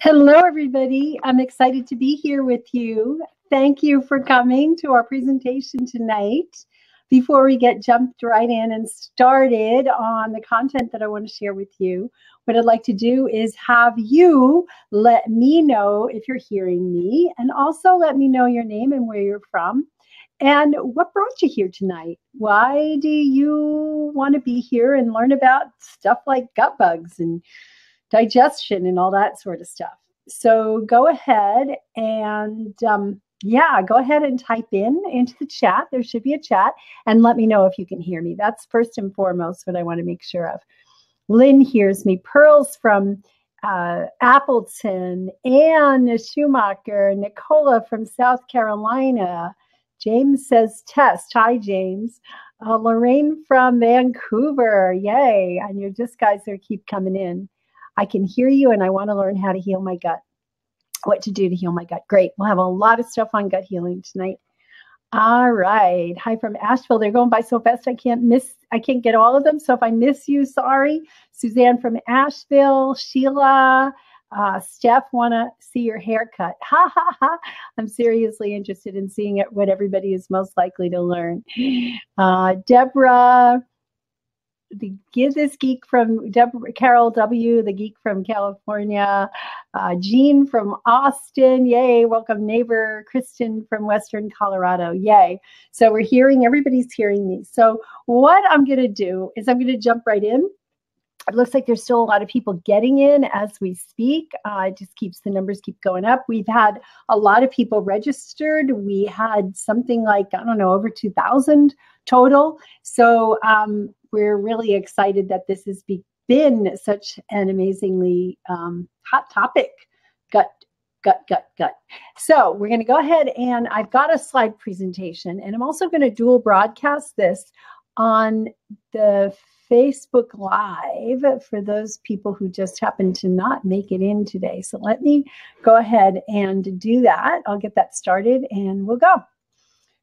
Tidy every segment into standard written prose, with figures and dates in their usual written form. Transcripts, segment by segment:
Hello, everybody. I'm excited to be here with you. Thank you for coming to our presentation tonight. Before we get jumped right in and started on the content that I want to share with you, what I'd like to do is have you let me know if you're hearing me, and also let me know your name and where you're from, and what brought you here tonight. Why do you want to be here and learn about stuff like gut bugs and digestion and all that sort of stuff? So go ahead and go ahead and type into the chat. There should be a chat, and let me know if you can hear me. That's first and foremost what I want to make sure of. Lynn hears me. Pearl's from Appleton. Anne Schumacher. Nicola from South Carolina. James says test. Hi, James. Lorraine from Vancouver. Yay. And you just guys are keep coming in. I can hear you, and I want to learn how to heal my gut. What to do to heal my gut. Great. We'll have a lot of stuff on gut healing tonight. All right. Hi from Asheville. They're going by so fast I can't get all of them. So if I miss you, sorry. Suzanne from Asheville. Sheila. Steph, want to see your haircut. Ha, ha, ha. I'm seriously interested in seeing it, what everybody is most likely to learn. Deborah. This geek from Carol W., the geek from California, Jean from Austin, yay, welcome neighbor, Kristen from Western Colorado, yay. So we're hearing, everybody's hearing me. So what I'm going to do is I'm going to jump right in. It looks like there's still a lot of people getting in as we speak. It just keeps the numbers keep going up. We've had a lot of people registered. We had something like, I don't know, over 2,000 total. So we're really excited that this has been such an amazingly hot topic, gut. So we're going to go ahead, and I've got a slide presentation, and I'm also going to dual broadcast this on the Facebook Live for those people who just happen to not make it in today. So let me go ahead and do that. I'll get that started and we'll go.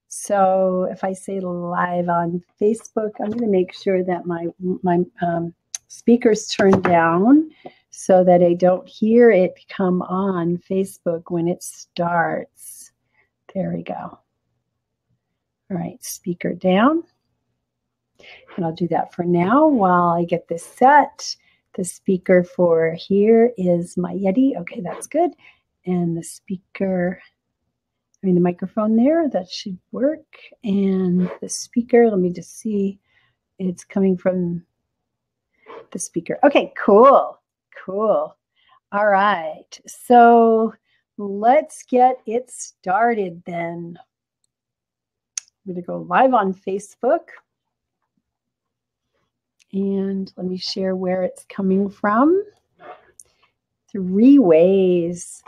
So if I say live on Facebook, I'm going to make sure that my speakers turn down so that I don't hear it come on Facebook when it starts. There we go. All right, speaker down. And I'll do that for now while I get this set. The speaker for here is my Yeti. Okay, that's good. And the speaker, the microphone there, that should work. And the speaker, let me just see. It's coming from the speaker. Okay, cool. All right. So let's get it started then. I'm going to go live on Facebook. And let me share where it's coming from. 3 ways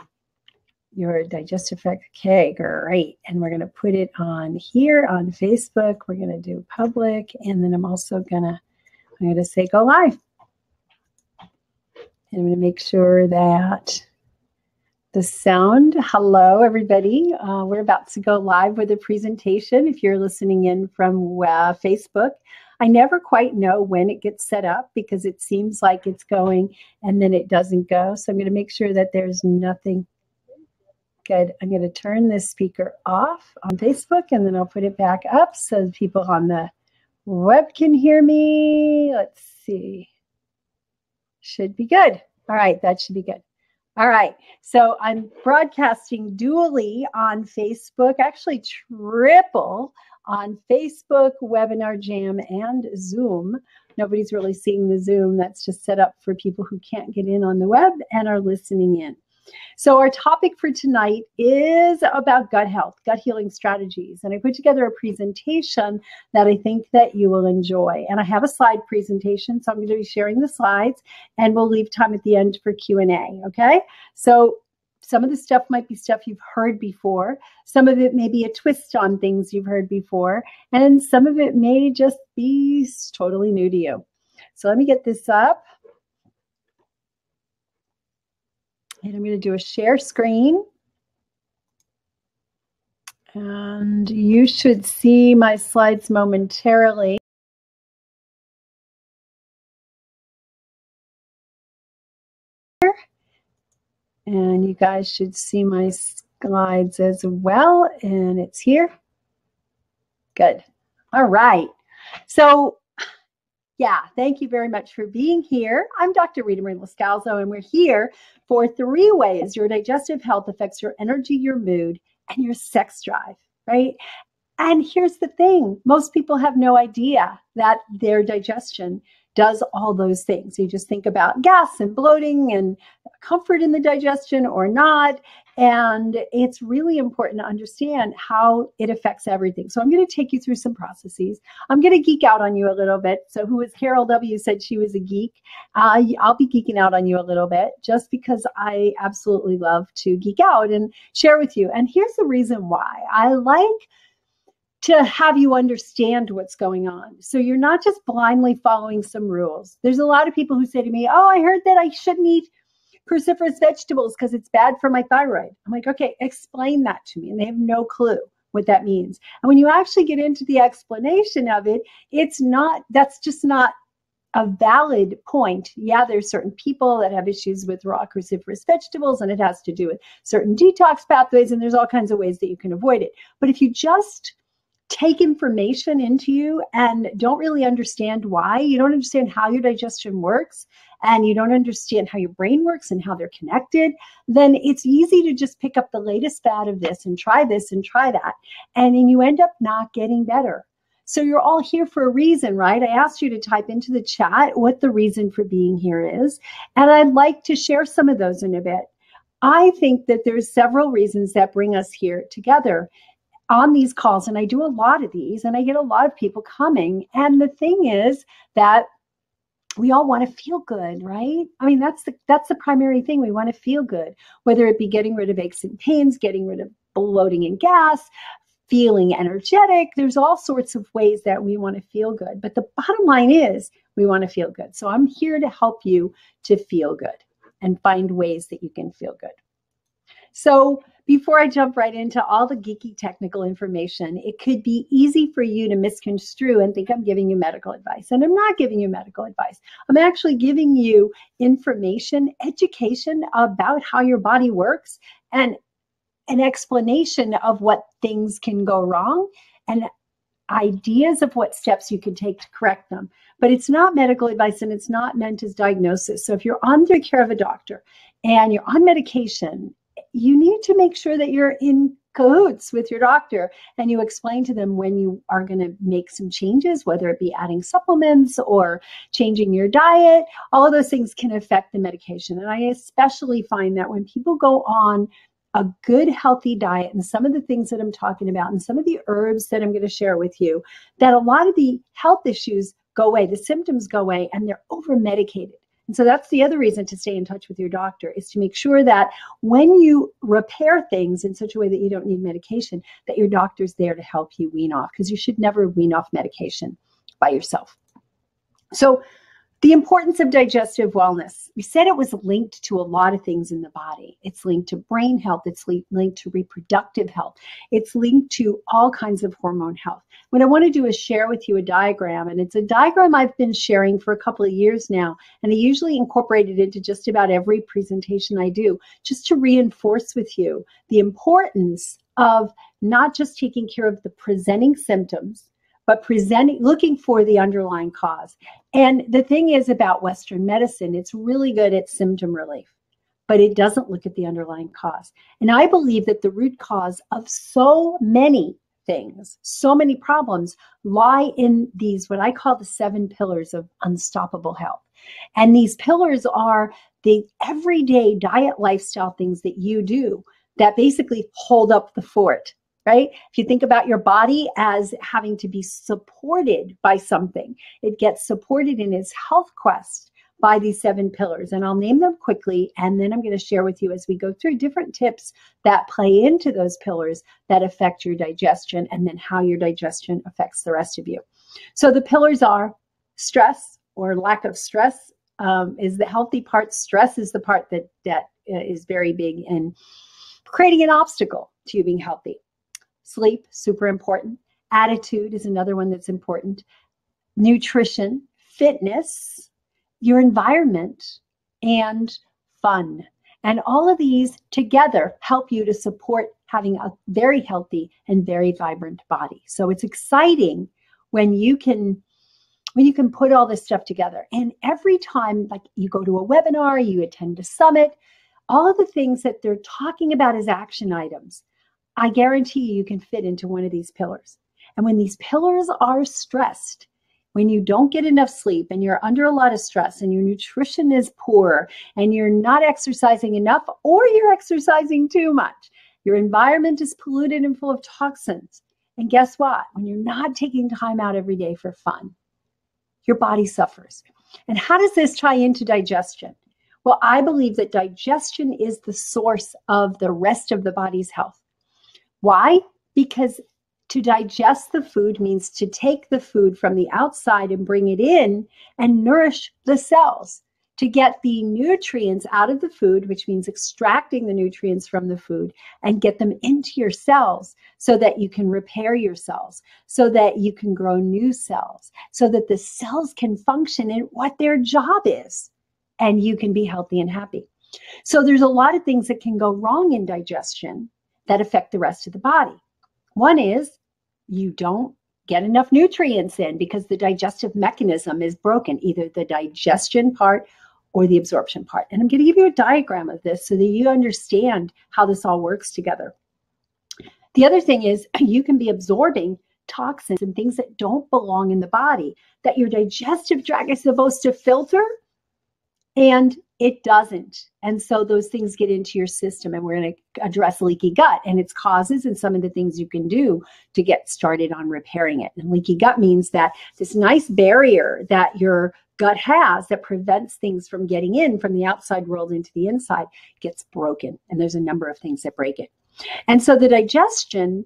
your digestive tract. Okay, great. And we're going to put it on here on Facebook. We're going to do public. And then I'm also going to say go live. And I'm going to make sure that the sound, hello everybody. We're about to go live with a presentation if you're listening in from Facebook. I never quite know when it gets set up because it seems like it's going and then it doesn't go. So I'm going to make sure that there's nothing. Good. I'm going to turn this speaker off on Facebook and then I'll put it back up so people on the web can hear me. Let's see. Should be good. All right, that should be good. All right, so I'm broadcasting dually on Facebook, actually triple on Facebook, Webinar Jam, and Zoom. Nobody's really seeing the Zoom. That's just set up for people who can't get in on the web and are listening in. So our topic for tonight is about gut health, gut healing strategies. And I put together a presentation that I think that you will enjoy. And I have a slide presentation, so I'm going to be sharing the slides, and we'll leave time at the end for Q&A, okay? So some of the stuff might be stuff you've heard before. Some of it may be a twist on things you've heard before. And some of it may just be totally new to you. So let me get this up. And I'm going to do a share screen. And you should see my slides momentarily. And you guys should see my slides as well. And it's here. Good. All right. So yeah, thank you very much for being here. I'm Dr. Ritamarie Loscalzo, and we're here for 3 ways your digestive health affects your energy, your mood, and your sex drive, right? And here's the thing. Most people have no idea that their digestion does all those things. You just think about gas and bloating and comfort in the digestion or not. And it's really important to understand how it affects everything. So I'm going to take you through some processes. I'm going to geek out on you a little bit. So who was Carol W. said she was a geek. I'll be geeking out on you a little bit just because I absolutely love to geek out and share with you. And here's the reason why. I like to have you understand what's going on. So you're not just blindly following some rules. There's a lot of people who say to me, oh, I heard that I shouldn't eat cruciferous vegetables because it's bad for my thyroid. I'm like, okay, explain that to me. And they have no clue what that means. And when you actually get into the explanation of it, that's just not a valid point. Yeah, there's certain people that have issues with raw cruciferous vegetables, and it has to do with certain detox pathways, and there's all kinds of ways that you can avoid it. But if you just take information into you and don't really understand why, you don't understand how your digestion works, and you don't understand how your brain works and how they're connected, then it's easy to just pick up the latest fad of this and try that. And then you end up not getting better. So you're all here for a reason, right? I asked you to type into the chat what the reason for being here is. And I'd like to share some of those in a bit. I think that there's several reasons that bring us here together on these calls, and I do a lot of these, and I get a lot of people coming. And the thing is that we all want to feel good, right? I mean, that's the primary thing. We want to feel good, whether it be getting rid of aches and pains, getting rid of bloating and gas, feeling energetic. There's all sorts of ways that we want to feel good. But the bottom line is we want to feel good. So I'm here to help you to feel good and find ways that you can feel good. So before I jump right into all the geeky technical information, it could be easy for you to misconstrue and think I'm giving you medical advice. And I'm not giving you medical advice. I'm actually giving you information, education about how your body works, and an explanation of what things can go wrong and ideas of what steps you can take to correct them. But it's not medical advice, and it's not meant as diagnosis. So if you're under care of a doctor and you're on medication, you need to make sure that you're in cahoots with your doctor and you explain to them when you are going to make some changes, whether it be adding supplements or changing your diet. All of those things can affect the medication. And I especially find that when people go on a good, healthy diet and some of the things that I'm talking about and some of the herbs that I'm going to share with you, that a lot of the health issues go away, the symptoms go away, and they're over-medicated. And so that's the other reason to stay in touch with your doctor, is to make sure that when you repair things in such a way that you don't need medication, that your doctor's there to help you wean off, because you should never wean off medication by yourself. So the importance of digestive wellness. We said it was linked to a lot of things in the body. It's linked to brain health. It's linked to reproductive health. It's linked to all kinds of hormone health. What I want to do is share with you a diagram, and it's a diagram I've been sharing for a couple of years now, and I usually incorporate it into just about every presentation I do, just to reinforce with you the importance of not just taking care of the presenting symptoms, but looking for the underlying cause. And the thing is about Western medicine, it's really good at symptom relief, but it doesn't look at the underlying cause. And I believe that the root cause of so many things, so many problems, lie in these, what I call the 7 pillars of unstoppable health. And these pillars are the everyday diet lifestyle things that you do that basically hold up the fort. Right? If you think about your body as having to be supported by something, it gets supported in its health quest by these 7 pillars. And I'll name them quickly, and then I'm going to share with you as we go through different tips that play into those pillars that affect your digestion, and then how your digestion affects the rest of you. So the pillars are stress, or lack of stress is the healthy part. Stress is the part that is very big in creating an obstacle to you being healthy. Sleep, super important. Attitude is another one that's important. Nutrition, fitness, your environment, and fun. And all of these together help you to support having a very healthy and very vibrant body. So it's exciting when you can put all this stuff together. And every time, like, you go to a webinar, you attend a summit, all of the things that they're talking about as action items, I guarantee you can fit into one of these pillars. And when these pillars are stressed, when you don't get enough sleep and you're under a lot of stress and your nutrition is poor and you're not exercising enough, or you're exercising too much, your environment is polluted and full of toxins. And guess what? When you're not taking time out every day for fun, your body suffers. And how does this tie into digestion? Well, I believe that digestion is the source of the rest of the body's health. Why? Because to digest the food means to take the food from the outside and bring it in and nourish the cells to get the nutrients out of the food, which means extracting the nutrients from the food and get them into your cells so that you can repair your cells, so that you can grow new cells, so that the cells can function in what their job is, and you can be healthy and happy. So there's a lot of things that can go wrong in digestion that affect the rest of the body. One is you don't get enough nutrients in because the digestive mechanism is broken, either the digestion part or the absorption part. And I'm going to give you a diagram of this so that you understand how this all works together. The other thing is you can be absorbing toxins and things that don't belong in the body that your digestive tract is supposed to filter, and it doesn't. And so those things get into your system, and we're going to address leaky gut and its causes and some of the things you can do to get started on repairing it. And leaky gut means that this nice barrier that your gut has that prevents things from getting in from the outside world into the inside gets broken. And there's a number of things that break it. And so the digestion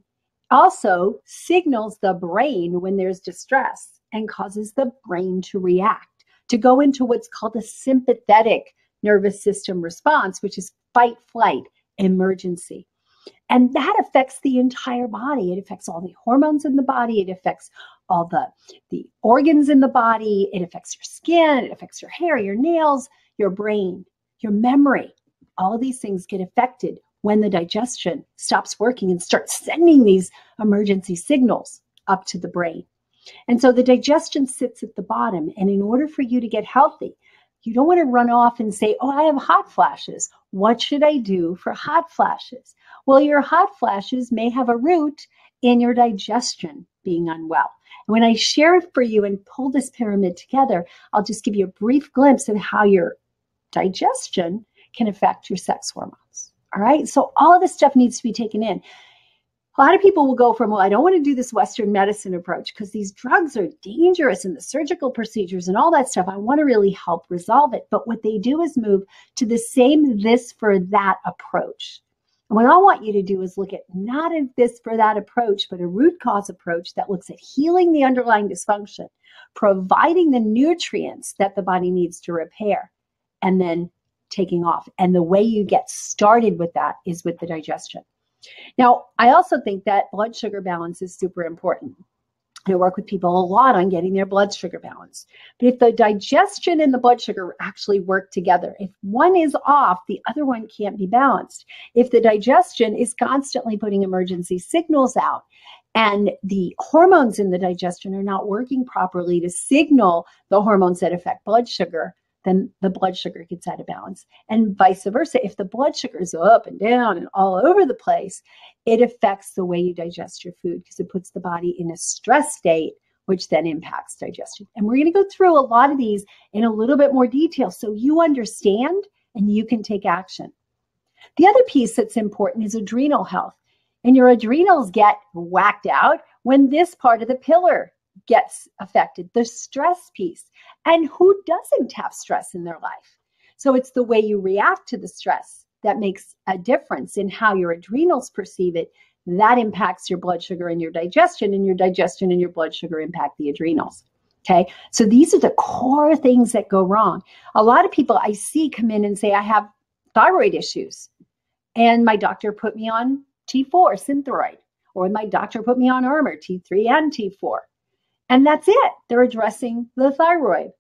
also signals the brain when there's distress and causes the brain to react, to go into what's called a sympathetic nervous system response, which is fight, flight, emergency. And that affects the entire body. It affects all the hormones in the body. It affects all the organs in the body. It affects your skin. It affects your hair, your nails, your brain, your memory. All of these things get affected when the digestion stops working and starts sending these emergency signals up to the brain. And so the digestion sits at the bottom. And in order for you to get healthy, you don't want to run off and say, oh, I have hot flashes. What should I do for hot flashes? Well, your hot flashes may have a root in your digestion being unwell. And when I share it for you and pull this pyramid together, I'll just give you a brief glimpse of how your digestion can affect your sex hormones. All right. So all of this stuff needs to be taken in. A lot of people will go from, well, I don't want to do this Western medicine approach because these drugs are dangerous and the surgical procedures and all that stuff. I want to really help resolve it. But what they do is move to the same this for that approach. And what I want you to do is look at not a this for that approach, but a root cause approach that looks at healing the underlying dysfunction, providing the nutrients that the body needs to repair, and then taking off. And the way you get started with that is with the digestion. Now, I also think that blood sugar balance is super important. I work with people a lot on getting their blood sugar balance. But if the digestion and the blood sugar actually work together, if one is off, the other one can't be balanced. If the digestion is constantly putting emergency signals out and the hormones in the digestion are not working properly to signal the hormones that affect blood sugar, then the blood sugar gets out of balance. And vice versa. If the blood sugar is up and down and all over the place, it affects the way you digest your food because it puts the body in a stress state, which then impacts digestion. And we're going to go through a lot of these in a little bit more detail so you understand and you can take action. The other piece that's important is adrenal health. And your adrenals get whacked out when this part of the pillar gets affected, the stress piece. And who doesn't have stress in their life? So it's the way you react to the stress that makes a difference in how your adrenals perceive it. That impacts your blood sugar and your digestion, and your digestion and your blood sugar impact the adrenals. Okay, so these are the core things that go wrong. A lot of people I see come in and say, I have thyroid issues, and my doctor put me on T4, Synthroid, or my doctor put me on Armour, T3 and T4. And that's it. They're addressing the thyroid.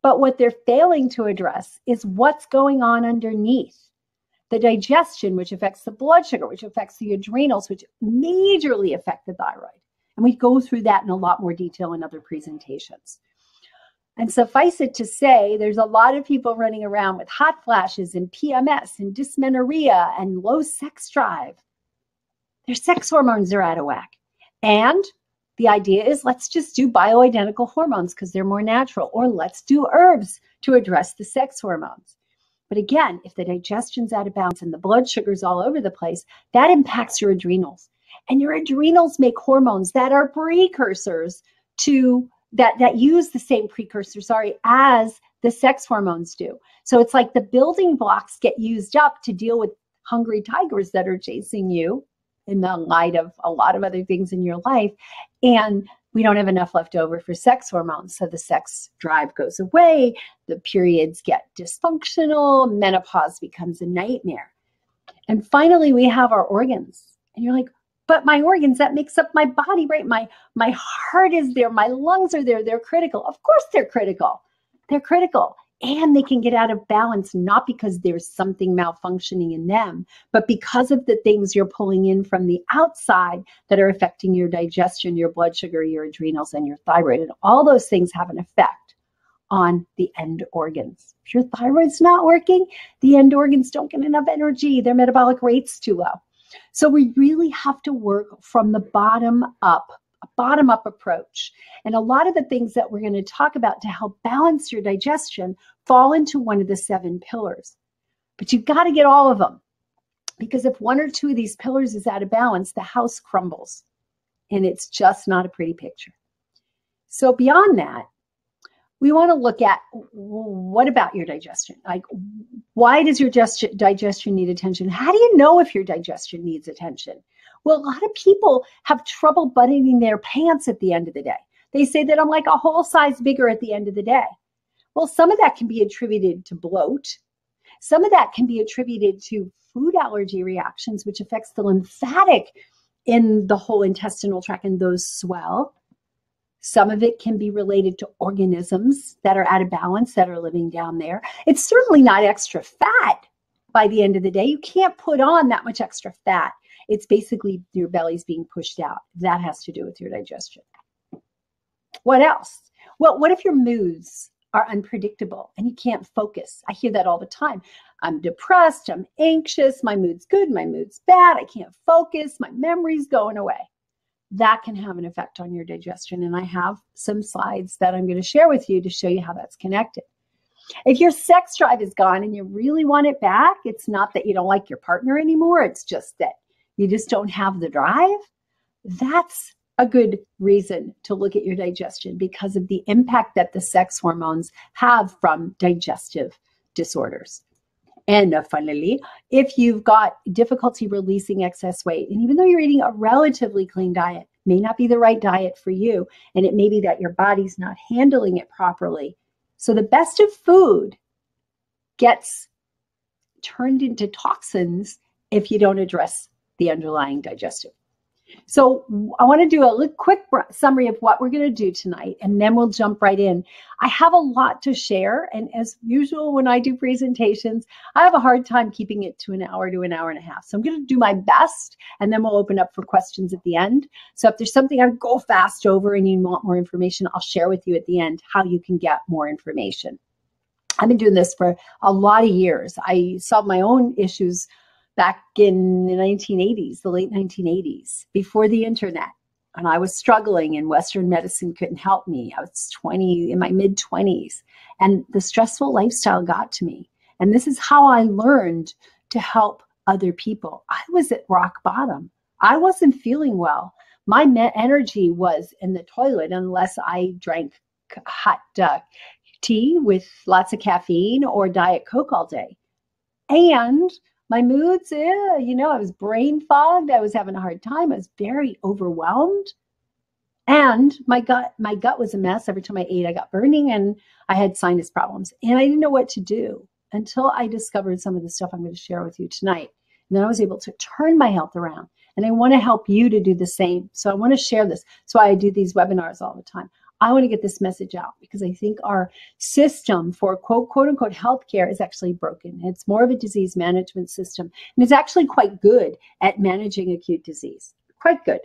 But what they're failing to address is what's going on underneath. the digestion, which affects the blood sugar, which affects the adrenals, which majorly affect the thyroid. And we go through that in a lot more detail in other presentations. And suffice it to say, there's a lot of people running around with hot flashes and PMS and dysmenorrhea and low sex drive. Their sex hormones are out of whack. And the idea is, let's just do bioidentical hormones because they're more natural, or let's do herbs to address the sex hormones. But again, if the digestion's out of balance and the blood sugar's all over the place, that impacts your adrenals. And your adrenals make hormones that are precursors to that use the same precursor, as the sex hormones do. So it's like the building blocks get used up to deal with hungry tigers that are chasing you in the light of a lot of other things in your life. And we don't have enough left over for sex hormones. So the sex drive goes away, the periods get dysfunctional, menopause becomes a nightmare. And finally, we have our organs. And you're like, but my organs, that makes up my body, right? My heart is there, my lungs are there, they're critical. Of course they're critical. They're critical. And they can get out of balance, not because there's something malfunctioning in them, but because of the things you're pulling in from the outside that are affecting your digestion, your blood sugar, your adrenals, and your thyroid. And all those things have an effect on the end organs. If your thyroid's not working, the end organs don't get enough energy. Their metabolic rate's too low. So we really have to work from the bottom up, a bottom-up approach. And a lot of the things that we're going to talk about to help balance your digestion fall into one of the 7 pillars. But you've got to get all of them, because if one or two of these pillars is out of balance, the house crumbles, and it's just not a pretty picture. So beyond that, we want to look at, what about your digestion? Like, why does your digestion need attention? How do you know if your digestion needs attention? Well, a lot of people have trouble buttoning their pants at the end of the day. They say that I'm like a whole size bigger at the end of the day. Well, some of that can be attributed to bloat. Some of that can be attributed to food allergy reactions, which affects the lymphatic in the whole intestinal tract, and those swell. Some of it can be related to organisms that are out of balance, that are living down there. It's certainly not extra fat by the end of the day. You can't put on that much extra fat. It's basically your belly's being pushed out. That has to do with your digestion. What else? Well, what if your moods are unpredictable and you can't focus? I hear that all the time. I'm depressed, I'm anxious, my mood's good, my mood's bad, I can't focus, my memory's going away. That can have an effect on your digestion. And I have some slides that I'm going to share with you to show you how that's connected. If your sex drive is gone and you really want it back, it's not that you don't like your partner anymore. It's just that you just don't have the drive. That's a good reason to look at your digestion, because of the impact that the sex hormones have from digestive disorders. And finally, if you've got difficulty releasing excess weight, and even though you're eating a relatively clean diet, may not be the right diet for you, and it may be that your body's not handling it properly. So the best of food gets turned into toxins if you don't address the underlying digestive. So I want to do a quick summary of what we're going to do tonight, and then we'll jump right in. I have a lot to share, and as usual when I do presentations, I have a hard time keeping it to an hour to an hour and a half. So I'm going to do my best, and then we'll open up for questions at the end. So if there's something I go fast over and you want more information, I'll share with you at the end how you can get more information. I've been doing this for a lot of years. I solved my own issues back in the 1980s, the late 1980s, before the internet. And I was struggling and Western medicine couldn't help me. I was in my mid 20s, and the stressful lifestyle got to me. And this is how I learned to help other people. I was at rock bottom. I wasn't feeling well. My energy was in the toilet unless I drank hot tea with lots of caffeine or Diet Coke all day. And my moods, I was brain fogged. I was having a hard time. I was very overwhelmed. And my gut was a mess. Every time I ate, I got burning, and I had sinus problems. And I didn't know what to do until I discovered some of the stuff I'm going to share with you tonight. And then I was able to turn my health around. And I want to help you to do the same. So I want to share this. So I do these webinars all the time. I want to get this message out because I think our system for quote unquote healthcare is actually broken. It's more of a disease management system, and it's actually quite good at managing acute disease. Quite good.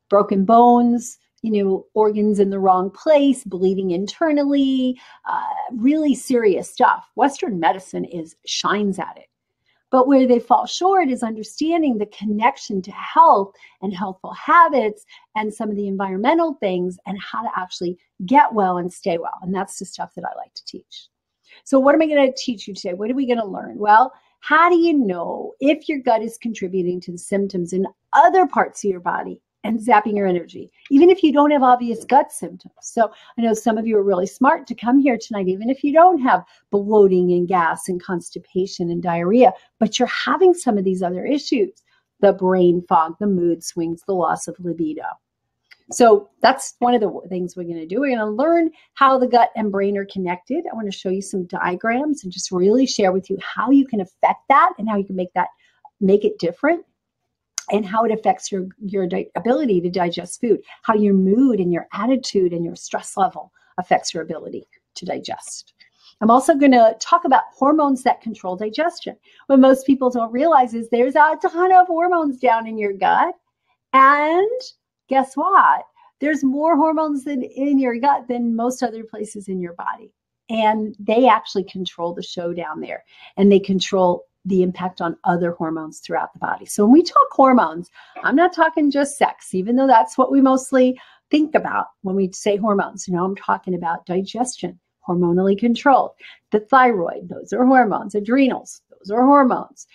Broken bones, organs in the wrong place, bleeding internally, really serious stuff. Western medicine shines at it. But where they fall short is understanding the connection to health and healthful habits and some of the environmental things and how to actually get well and stay well. And that's the stuff that I like to teach. So what am I going to teach you today? What are we going to learn? Well, how do you know if your gut is contributing to the symptoms in other parts of your body and zapping your energy, even if you don't have obvious gut symptoms? So I know some of you are really smart to come here tonight, even if you don't have bloating and gas and constipation and diarrhea, but you're having some of these other issues, the brain fog, the mood swings, the loss of libido. So that's one of the things we're going to do. We're going to learn how the gut and brain are connected. I want to show you some diagrams and just really share with you how you can affect that and how you can make it different, and how it affects your ability to digest food, how your mood and your attitude and your stress level affects your ability to digest. I'm also going to talk about hormones that control digestion. What most people don't realize is there's a ton of hormones down in your gut. And guess what? There's more hormones in your gut than most other places in your body. And they actually control the show down there. And they control the impact on other hormones throughout the body. So when we talk hormones, I'm not talking just sex, even though that's what we mostly think about when we say hormones. I'm talking about digestion, hormonally controlled. The thyroid, those are hormones. Adrenals, those are hormones.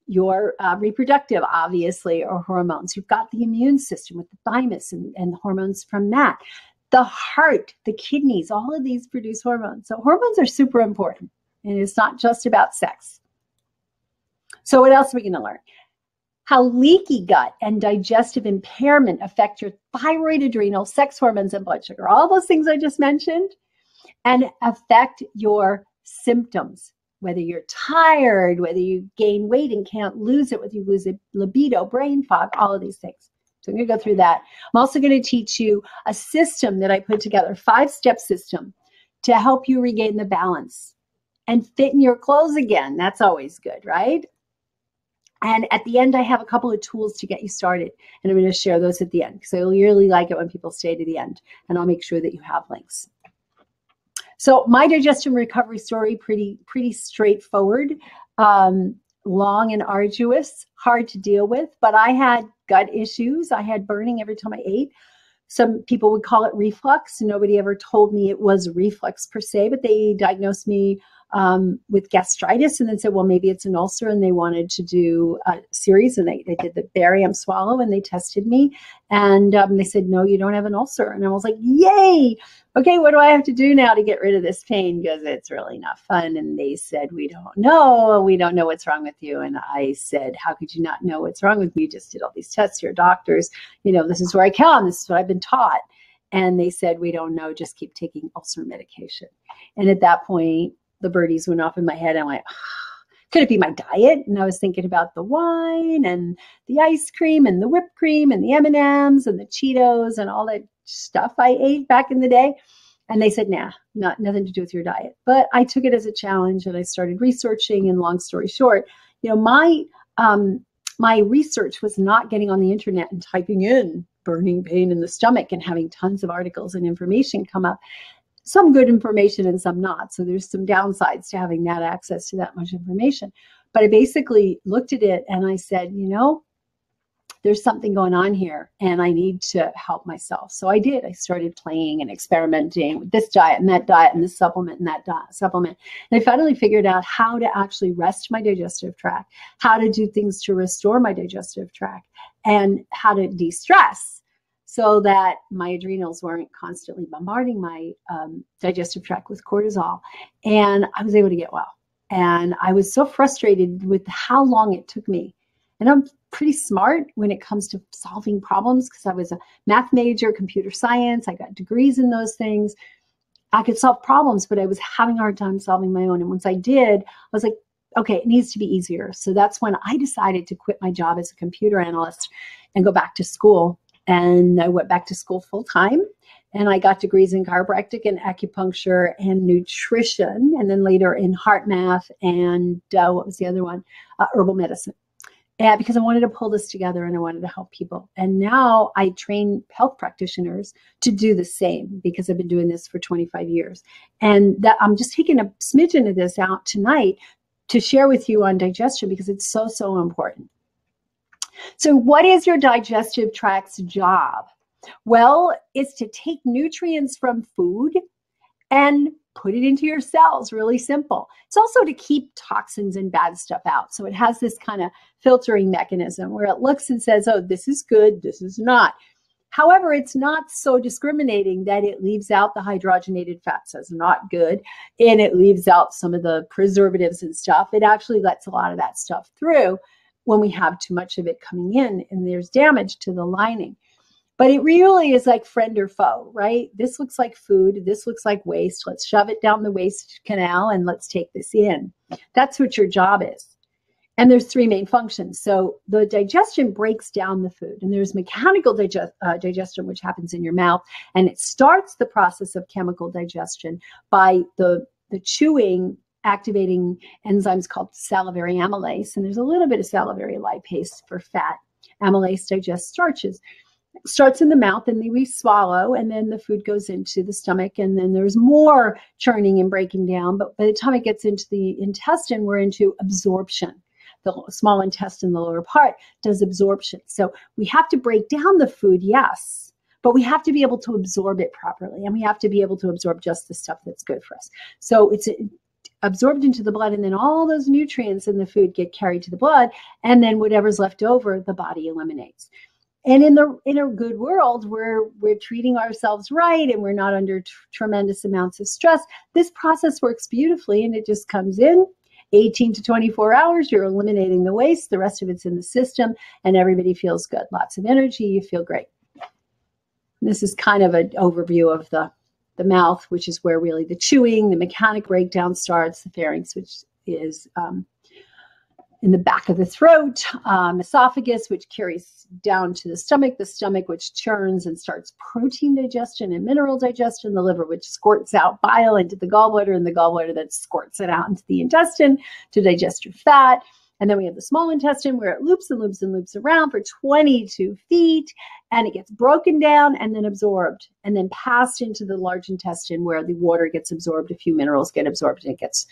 Your reproductive, obviously, are hormones. You've got the immune system with the thymus and the hormones from that. The heart, the kidneys, all of these produce hormones. So hormones are super important, and it's not just about sex. So what else are we going to learn? How leaky gut and digestive impairment affect your thyroid, adrenal, sex hormones, and blood sugar. All those things I just mentioned, and affect your symptoms. Whether you're tired, whether you gain weight and can't lose it, whether you lose a libido, brain fog, all of these things. So I'm going to go through that. I'm also going to teach you a system that I put together, a 5-step system to help you regain the balance and fit in your clothes again. That's always good, right? And at the end, I have a couple of tools to get you started. And I'm going to share those at the end because I really like it when people stay to the end. And I'll make sure that you have links. So my digestion recovery story, pretty straightforward, long and arduous, hard to deal with. But I had gut issues. I had burning every time I ate. Some people would call it reflux. Nobody ever told me it was reflux per se, but they diagnosed me with gastritis and then said, well, maybe it's an ulcer, and they wanted to do a series, and they did the barium swallow, and they tested me, and they said, no, you don't have an ulcer. And I was like, yay, okay, what do I have to do now to get rid of this pain, because it's really not fun? And they said, we don't know what's wrong with you. And I said, how could you not know what's wrong with me? You just did all these tests, you're doctors, this is where I come, this is what I've been taught. And they said, we don't know, just keep taking ulcer medication. And at that point, the birdies went off in my head. I'm like, could it be my diet? And I was thinking about the wine and the ice cream and the whipped cream and the M&Ms and the Cheetos and all that stuff I ate back in the day. And they said, nah, nothing to do with your diet. But I took it as a challenge and I started researching. And long story short, my research was not getting on the internet and typing in burning pain in the stomach and having tons of articles and information come up. Some good information and some not. So there's some downsides to having that access to that much information. But I basically looked at it and I said, there's something going on here and I need to help myself. So I did. I started playing and experimenting with this diet and this supplement and that supplement. And I finally figured out how to actually rest my digestive tract, how to do things to restore my digestive tract, and how to de-stress, so that my adrenals weren't constantly bombarding my digestive tract with cortisol. And I was able to get well. And I was so frustrated with how long it took me. And I'm pretty smart when it comes to solving problems because I was a math major, computer science. I got degrees in those things. I could solve problems, but I was having a hard time solving my own. And once I did, I was like, okay, it needs to be easier. So that's when I decided to quit my job as a computer analyst and go back to school. And I went back to school full time And I got degrees in chiropractic and acupuncture and nutrition, and then later in heart math and what was the other one? Herbal medicine. And because I wanted to pull this together and I wanted to help people. And now I train health practitioners to do the same because I've been doing this for 25 years. And that I'm just taking a smidgen of this out tonight to share with you on digestion because it's so, so important. So what is your digestive tract's job? Well, it's to take nutrients from food and put it into your cells, really simple. It's also to keep toxins and bad stuff out. So it has this kind of filtering mechanism where it looks and says, oh, this is good, this is not. However, it's not so discriminating that it leaves out the hydrogenated fats as not good, and it leaves out some of the preservatives and stuff. It actually lets a lot of that stuff through when we have too much of it coming in and there's damage to the lining. But it really is like friend or foe, right? This looks like food. This looks like waste. Let's shove it down the waste canal and let's take this in. That's what your job is. And there's three main functions. So the digestion breaks down the food. And there's mechanical digestion, which happens in your mouth. And it starts the process of chemical digestion by the chewing activating enzymes called salivary amylase. And there's a little bit of salivary lipase for fat. Amylase digests starches. Starts in the mouth and then we swallow and then the food goes into the stomach and then there's more churning and breaking down. But by the time it gets into the intestine, we're into absorption. The small intestine, the lower part, does absorption. So we have to break down the food, yes, but we have to be able to absorb it properly and we have to be able to absorb just the stuff that's good for us. So it's absorbed into the blood and then all those nutrients in the food get carried to the blood and then whatever's left over, the body eliminates. And in a good world where we're treating ourselves right and we're not under tremendous amounts of stress, this process works beautifully and it just comes in 18 to 24 hours. You're eliminating the waste. The rest of it's in the system and everybody feels good. Lots of energy. You feel great. And this is kind of an overview of the mouth, which is where really the chewing, the mechanic breakdown starts, the pharynx, which is in the back of the throat, esophagus, which carries down to the stomach, which churns and starts protein digestion and mineral digestion, the liver, which squirts out bile into the gallbladder, and the gallbladder that squirts it out into the intestine to digest your fat. And then we have the small intestine where it loops and loops and loops around for 22 feet, and it gets broken down and then absorbed and then passed into the large intestine where the water gets absorbed, a few minerals get absorbed, and it gets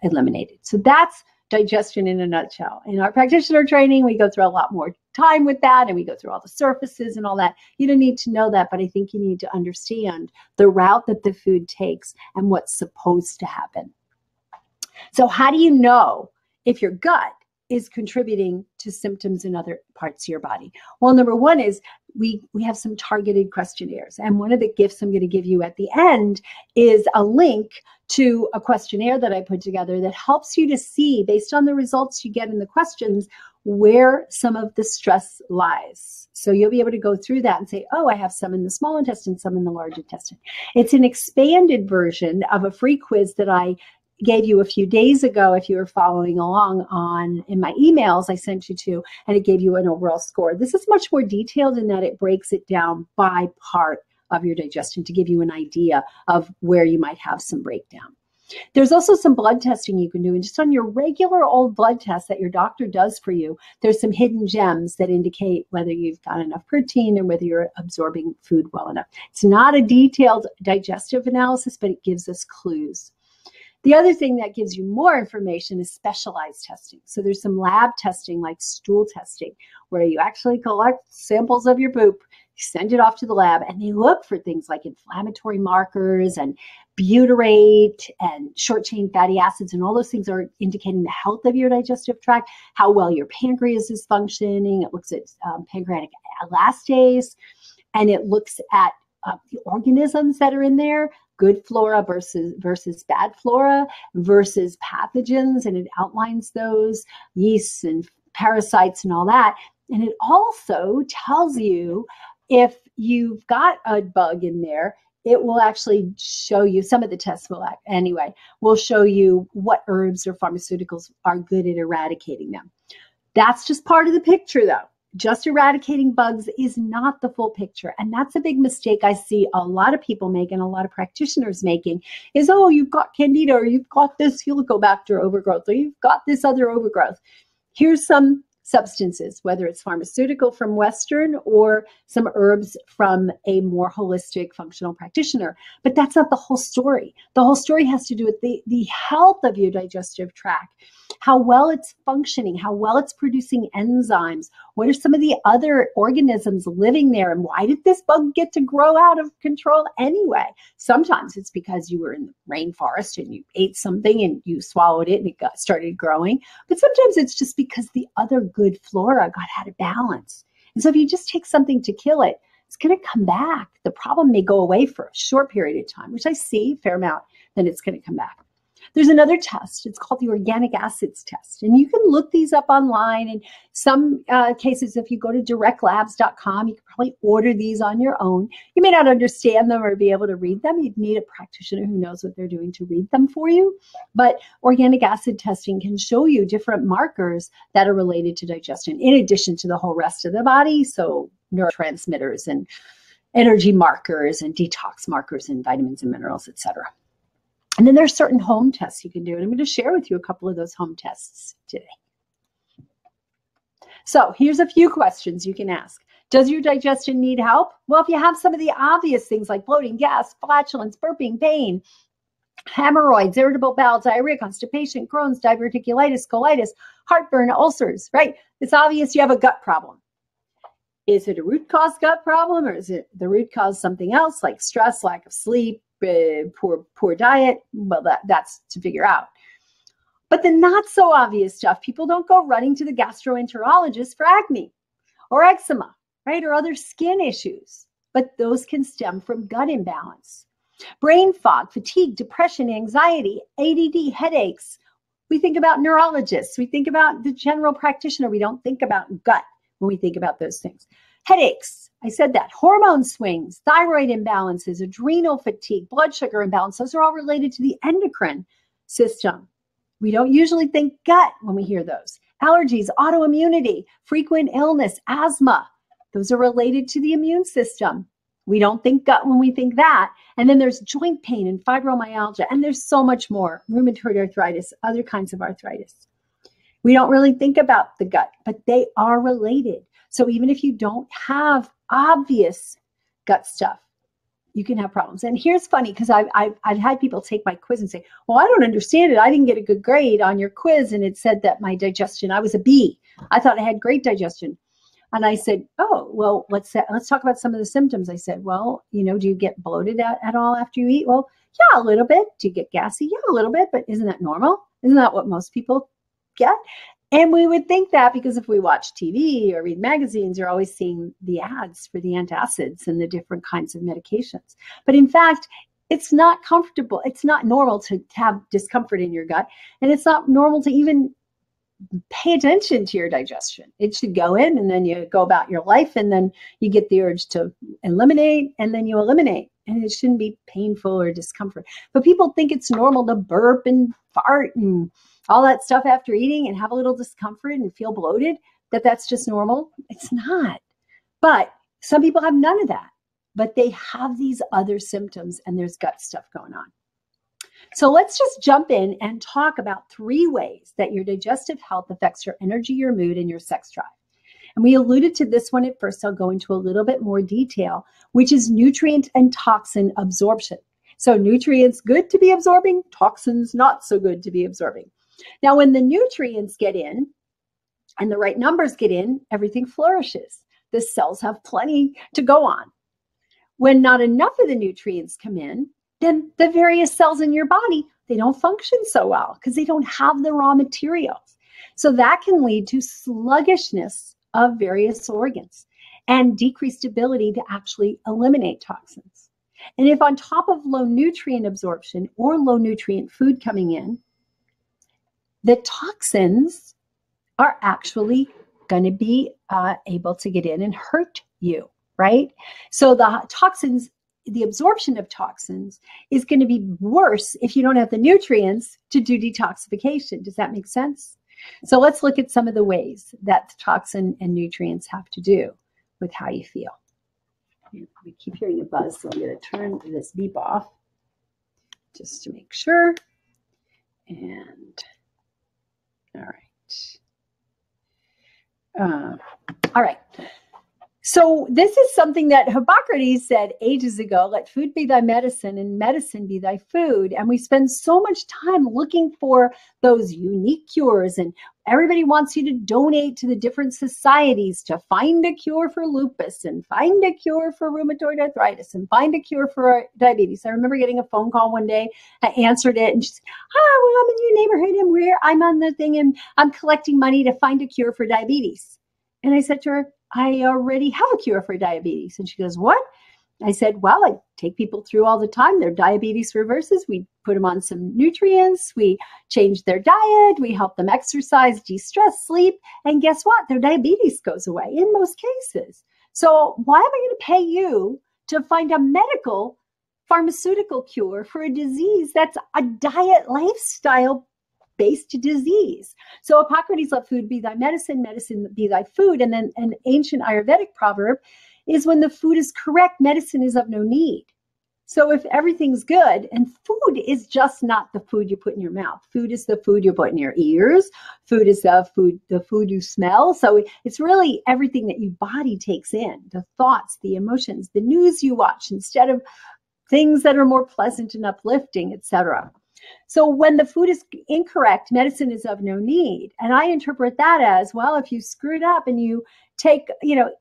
eliminated. So that's digestion in a nutshell. In our practitioner training, we go through a lot more time with that and we go through all the surfaces and all that. You don't need to know that, but I think you need to understand the route that the food takes and what's supposed to happen. So how do you know if your gut is contributing to symptoms in other parts of your body? Well, number one is we have some targeted questionnaires. And one of the gifts I'm going to give you at the end is a link to a questionnaire that I put together that helps you to see, based on the results you get in the questions, where some of the stress lies. So you'll be able to go through that and say, oh, I have some in the small intestine, some in the large intestine. It's an expanded version of a free quiz that I gave you a few days ago if you were following along in my emails I sent you to, and it gave you an overall score. This is much more detailed in that it breaks it down by part of your digestion to give you an idea of where you might have some breakdown. There's also some blood testing you can do, and just on your regular old blood test that your doctor does for you, there's some hidden gems that indicate whether you've got enough protein and whether you're absorbing food well enough. It's not a detailed digestive analysis, but it gives us clues. The other thing that gives you more information is specialized testing. So there's some lab testing like stool testing where you actually collect samples of your poop, you send it off to the lab, and they look for things like inflammatory markers and butyrate and short-chain fatty acids, and all those things are indicating the health of your digestive tract, how well your pancreas is functioning. It looks at pancreatic elastase, and it looks at the organisms that are in there, good flora versus bad flora versus pathogens, and it outlines those yeasts and parasites and all that. And it also tells you if you've got a bug in there, it will actually show you, some of the tests will show you what herbs or pharmaceuticals are good at eradicating them. That's just part of the picture though. just eradicating bugs is not the full picture. And that's a big mistake I see a lot of people make and a lot of practitioners making is, oh, you've got candida, or you've got this helicobacter overgrowth, or you've got this other overgrowth. Here's some substances, whether it's pharmaceutical from Western or some herbs from a more holistic functional practitioner. But that's not the whole story. The whole story has to do with the health of your digestive tract, how well it's functioning, how well it's producing enzymes. What are some of the other organisms living there? And why did this bug get to grow out of control anyway? Sometimes it's because you were in the rainforest and you ate something and you swallowed it and it started growing. But sometimes it's just because the other good flora got out of balance. And so if you just take something to kill it, it's going to come back. The problem may go away for a short period of time, which I see a fair amount, then it's going to come back. There's another test. It's called the organic acids test. And you can look these up online. In some cases, if you go to directlabs.com, you can probably order these on your own. You may not understand them or be able to read them. You'd need a practitioner who knows what they're doing to read them for you. But organic acid testing can show you different markers that are related to digestion, in addition to the whole rest of the body. So neurotransmitters and energy markers and detox markers and vitamins and minerals, etc. And then there's certain home tests you can do. And I'm going to share with you a couple of those home tests today. So here's a few questions you can ask. Does your digestion need help? Well, if you have some of the obvious things like bloating, gas, flatulence, burping, pain, hemorrhoids, irritable bowel, diarrhea, constipation, Crohn's, diverticulitis, colitis, heartburn, ulcers, right? It's obvious you have a gut problem. Is it a root cause gut problem, or is it the root cause something else like stress, lack of sleep, poor diet? Well, that's to figure out. But the not so obvious stuff, people don't go running to the gastroenterologist for acne or eczema, right? Or other skin issues, but those can stem from gut imbalance. Brain fog, fatigue, depression, anxiety, ADD, headaches. We think about neurologists. We think about the general practitioner. We don't think about gut when we think about those things. Headaches, I said that. Hormone swings, thyroid imbalances, adrenal fatigue, blood sugar imbalance. Those are all related to the endocrine system. We don't usually think gut when we hear those. Allergies, autoimmunity, frequent illness, asthma. Those are related to the immune system. We don't think gut when we think that. And then there's joint pain and fibromyalgia, and there's so much more. Rheumatoid arthritis, other kinds of arthritis. We don't really think about the gut, but they are related. So even if you don't have obvious gut stuff, you can have problems. And here's funny, because I've had people take my quiz and say, well, I don't understand it. I didn't get a good grade on your quiz, and it said that my digestion, I was a B. I thought I had great digestion. And I said, oh, well, let's talk about some of the symptoms. I said, well, do you get bloated at all after you eat? Well, yeah, a little bit. Do you get gassy? Yeah, a little bit. But isn't that normal? Isn't that what most people get? And we would think that because if we watch TV or read magazines, you're always seeing the ads for the antacids and the different kinds of medications. But in fact, it's not comfortable. It's not normal to have discomfort in your gut. And it's not normal to even pay attention to your digestion. It should go in, and then you go about your life, and then you get the urge to eliminate, and then you eliminate. And it shouldn't be painful or discomfort. But people think it's normal to burp and fart and all that stuff after eating and have a little discomfort and feel bloated, that's just normal. It's not. But some people have none of that, but they have these other symptoms, and there's gut stuff going on. So let's just jump in and talk about 3 ways that your digestive health affects your energy, your mood, and your sex drive. And we alluded to this one at first. I'll go into a little bit more detail, which is nutrient and toxin absorption. So nutrients good to be absorbing, toxins not so good to be absorbing. Now, when the nutrients get in and the right numbers get in, everything flourishes. The cells have plenty to go on. When not enough of the nutrients come in, then the various cells in your body, they don't function so well because they don't have the raw materials. So that can lead to sluggishness of various organs and decreased ability to actually eliminate toxins. And if on top of low nutrient absorption or low nutrient food coming in, the toxins are actually going to be able to get in and hurt you, right? So the toxins, the absorption of toxins is going to be worse if you don't have the nutrients to do detoxification. Does that make sense? So let's look at some of the ways that the toxin and nutrients have to do with how you feel. We keep hearing a buzz, so I'm going to turn this beep off just to make sure. And all right. So this is something that Hippocrates said ages ago: let food be thy medicine and medicine be thy food. And we spend so much time looking for those unique cures, and everybody wants you to donate to the different societies to find a cure for lupus and find a cure for rheumatoid arthritis and find a cure for diabetes. I remember getting a phone call one day. I answered it, and she said, well, I'm in your neighborhood and I'm on the thing and I'm collecting money to find a cure for diabetes. And I said to her, I already have a cure for diabetes. And she goes, what? I said, well, I take people through all the time. Their diabetes reverses. We put them on some nutrients. We change their diet. We help them exercise, de-stress, sleep. And guess what? Their diabetes goes away in most cases. So why am I going to pay you to find a medical pharmaceutical cure for a disease that's a diet lifestyle based disease? So Hippocrates, let food be thy medicine, medicine be thy food. And then an ancient Ayurvedic proverb is, when the food is correct, medicine is of no need. So if everything's good, and food is just not the food you put in your mouth. Food is the food you put in your ears. Food is the food you smell. So it's really everything that your body takes in, the thoughts, the emotions, the news you watch instead of things that are more pleasant and uplifting, etc. So when the food is incorrect, medicine is of no need. And I interpret that as, well, if you screwed up and you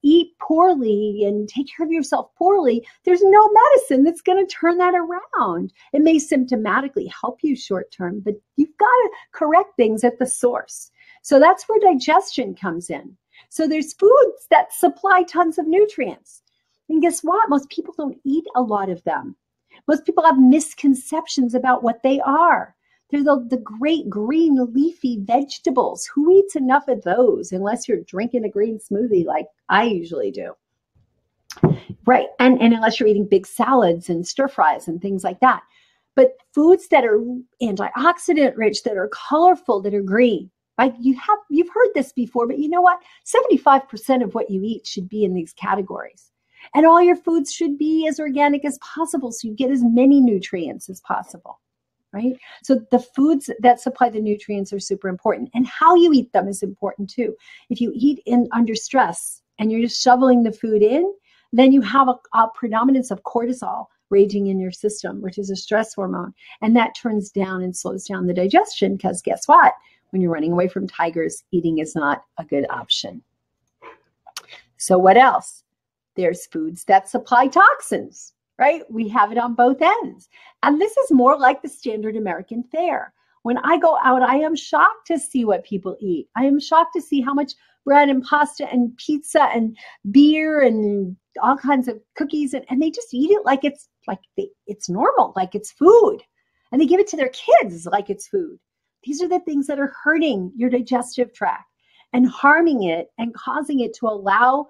eat poorly and take care of yourself poorly, there's no medicine that's going to turn that around. It may symptomatically help you short term, but you've got to correct things at the source. So that's where digestion comes in. So there's foods that supply tons of nutrients. And guess what? Most people don't eat a lot of them. Most people have misconceptions about what they are. They're the great green leafy vegetables. Who eats enough of those unless you're drinking a green smoothie like I usually do? Right. And unless you're eating big salads and stir fries and things like that. But foods that are antioxidant rich, that are colorful, that are green. Right? You've heard this before, but you know what? 75% of what you eat should be in these categories. And all your foods should be as organic as possible, so you get as many nutrients as possible, right? So the foods that supply the nutrients are super important, and how you eat them is important too. If you eat under stress and you're just shoveling the food in, then you have a predominance of cortisol raging in your system, which is a stress hormone, and that turns down and slows down the digestion, because guess what? When you're running away from tigers, eating is not a good option. So what else? There's foods that supply toxins, right? We have it on both ends. And this is more like the standard American fare. When I go out, I am shocked to see what people eat. I am shocked to see how much bread and pasta and pizza and beer and all kinds of cookies. And they just eat it like it's normal, like it's food. And they give it to their kids like it's food. These are the things that are hurting your digestive tract and harming it and causing it to allow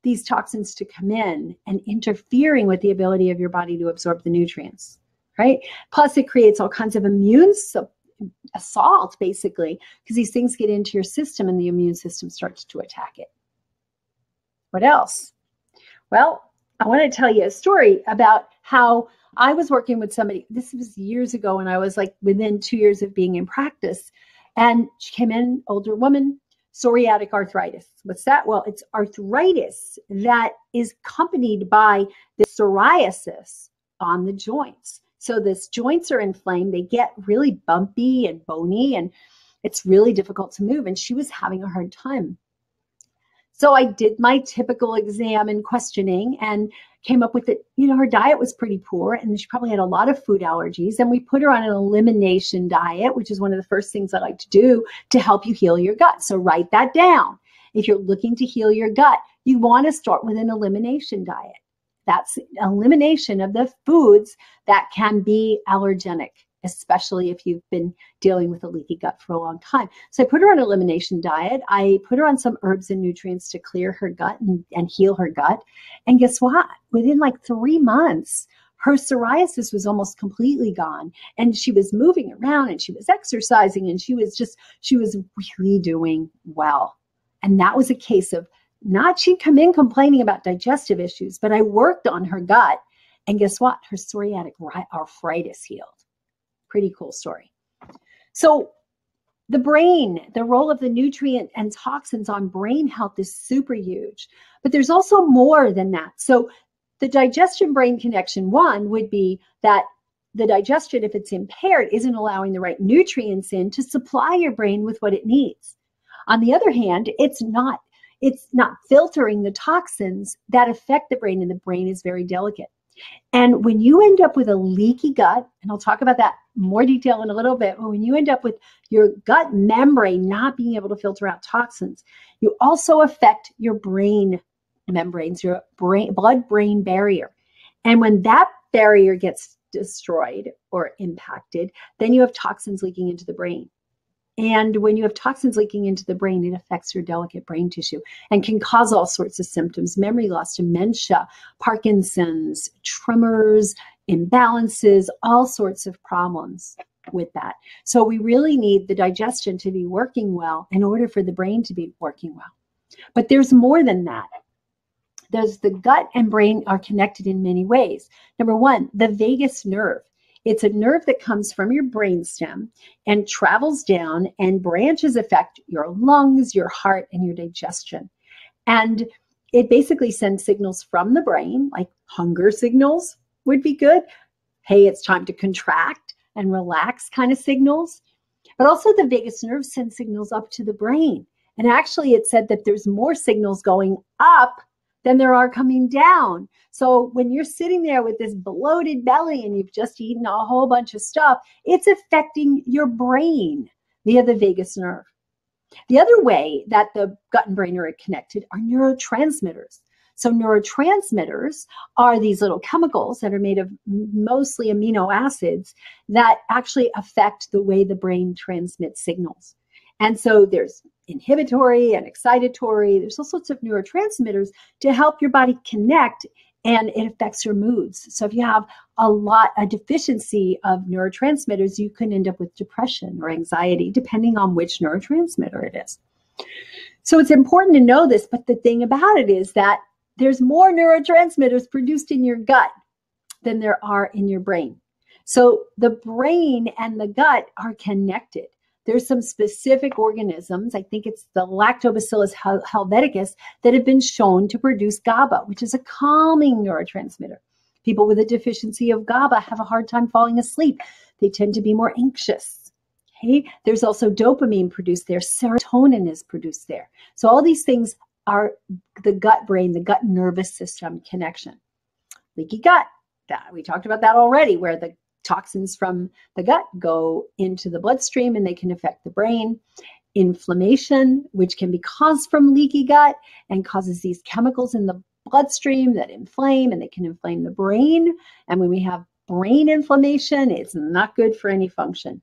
these toxins to come in and interfering with the ability of your body to absorb the nutrients, right? Plus, it creates all kinds of immune assault, basically, because these things get into your system and the immune system starts to attack it. What else? Well, I want to tell you a story about how I was working with somebody. This was years ago, and I was like within 2 years of being in practice. And she came in, older woman, psoriatic arthritis. What's that? Well, it's arthritis that is accompanied by the psoriasis on the joints. So these joints are inflamed. They get really bumpy and bony, and it's really difficult to move. And she was having a hard time. So I did my typical exam and questioning and came up with it. Her diet was pretty poor, and she probably had a lot of food allergies. And we put her on an elimination diet, which is one of the first things I like to do to help you heal your gut. So write that down. If you're looking to heal your gut, you want to start with an elimination diet. That's elimination of the foods that can be allergenic, especially if you've been dealing with a leaky gut for a long time. So I put her on an elimination diet. I put her on some herbs and nutrients to clear her gut and heal her gut. And guess what? Within like 3 months, her psoriasis was almost completely gone, and she was moving around and she was exercising and she was really doing well. And that was a case of not she'd come in complaining about digestive issues, but I worked on her gut, and guess what? Her psoriatic arthritis healed. Pretty cool story. So the brain, the role of the nutrient and toxins on brain health is super huge, but there's also more than that. So the digestion-brain connection, one, would be that the digestion, if it's impaired, isn't allowing the right nutrients in to supply your brain with what it needs. On the other hand, it's not filtering the toxins that affect the brain, and the brain is very delicate. And when you end up with a leaky gut, and I'll talk about that in more detail in a little bit, but when you end up with your gut membrane not being able to filter out toxins, you also affect your brain membranes, your blood-brain barrier. And when that barrier gets destroyed or impacted, then you have toxins leaking into the brain. And when you have toxins leaking into the brain, it affects your delicate brain tissue and can cause all sorts of symptoms: memory loss, dementia, Parkinson's, tremors, imbalances, all sorts of problems with that. So we really need the digestion to be working well in order for the brain to be working well. But there's more than that. There's the gut and brain are connected in many ways. Number one, the vagus nerve. It's a nerve that comes from your brainstem and travels down, and branches affect your lungs, your heart, and your digestion. And it basically sends signals from the brain, like hunger signals would be good. Hey, it's time to contract and relax kind of signals. But also the vagus nerve sends signals up to the brain. And actually it said that there's more signals going up than there are coming down. So when you're sitting there with this bloated belly and you've just eaten a whole bunch of stuff, it's affecting your brain via the vagus nerve. The other way that the gut and brain are connected are neurotransmitters. So neurotransmitters are these little chemicals that are made of mostly amino acids that actually affect the way the brain transmits signals. And so there's inhibitory and excitatory. There's all sorts of neurotransmitters to help your body connect, and it affects your moods. So if you have a deficiency of neurotransmitters, you can end up with depression or anxiety, depending on which neurotransmitter it is. So it's important to know this, but the thing about it is that there's more neurotransmitters produced in your gut than there are in your brain. So the brain and the gut are connected. There's some specific organisms, I think it's the Lactobacillus helveticus, that have been shown to produce GABA, which is a calming neurotransmitter. People with a deficiency of GABA have a hard time falling asleep. They tend to be more anxious. Okay? There's also dopamine produced there. Serotonin is produced there. So all these things are the gut-brain, the gut nervous system connection. Leaky gut, we talked about that already, where the toxins from the gut go into the bloodstream and they can affect the brain. Inflammation, which can be caused from leaky gut and causes these chemicals in the bloodstream that inflame, and they can inflame the brain. And when we have brain inflammation, it's not good for any function.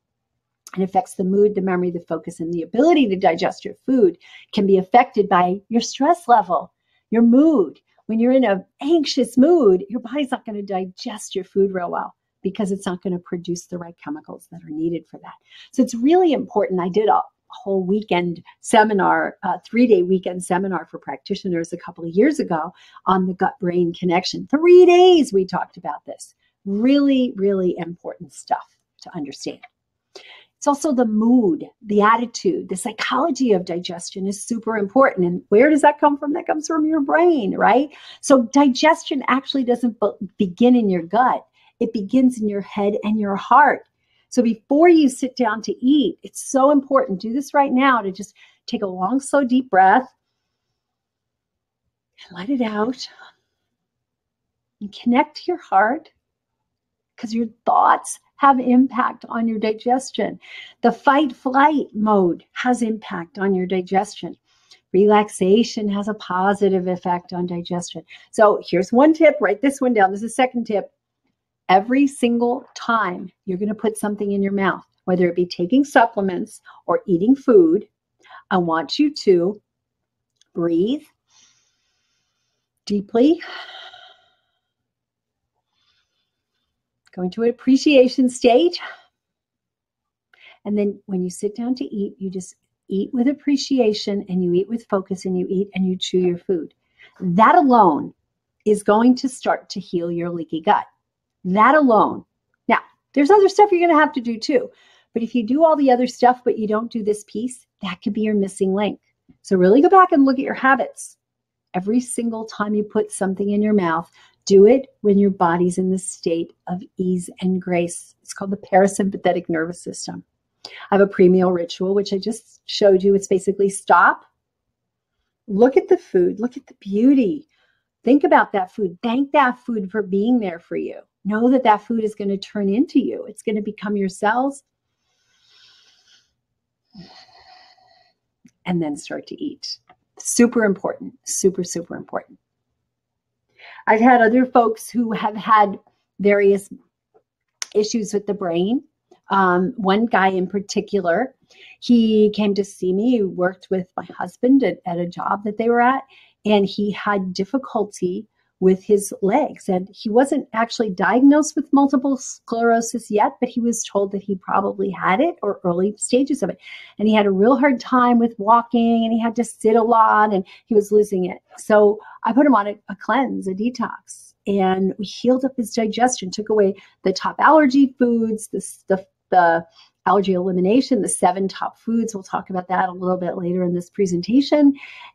It affects the mood, the memory, the focus, and the ability to digest your food can be affected by your stress level, your mood. When you're in an anxious mood, your body's not going to digest your food real well, because it's not going to produce the right chemicals that are needed for that. So it's really important. I did a whole weekend seminar, a 3-day weekend seminar for practitioners a couple of years ago on the gut-brain connection. 3 days we talked about this. Really, really important stuff to understand. It's also the mood, the attitude, the psychology of digestion is super important. And where does that come from? That comes from your brain, right? So digestion actually doesn't begin in your gut. It begins in your head and your heart. So before you sit down to eat, it's so important. Do this right now, to just take a long, slow, deep breath and let it out. And connect to your heart, because your thoughts have impact on your digestion. The fight-flight mode has impact on your digestion. Relaxation has a positive effect on digestion. So here's one tip. Write this one down. This is the second tip. Every single time you're going to put something in your mouth, whether it be taking supplements or eating food, I want you to breathe deeply Go into an appreciation state. And then when you sit down to eat, you just eat with appreciation and you eat with focus and you eat and you chew your food. That alone is going to start to heal your leaky gut. That alone. Now, there's other stuff you're going to have to do too. But if you do all the other stuff, but you don't do this piece, that could be your missing link. So really go back and look at your habits. Every single time you put something in your mouth, do it when your body's in the state of ease and grace. It's called the parasympathetic nervous system. I have a pre-meal ritual, which I just showed you. It's basically stop, look at the food, look at the beauty. Think about that food. Thank that food for being there for you. Know that that food is going to turn into you. It's going to become your cells. And then start to eat. Super important. Super, super important. I've had other folks who have had various issues with the brain. One guy in particular, he came to see me. He worked with my husband at a job that they were at, and he had difficulty with his legs. And he wasn't actually diagnosed with multiple sclerosis yet, but he was told that he probably had it or early stages of it. And he had a real hard time with walking, and he had to sit a lot, and he was losing it. So I put him on a cleanse, a detox, and we healed up his digestion, took away the top allergy foods, the allergy elimination, the 7 top foods. We'll talk about that a little bit later in this presentation.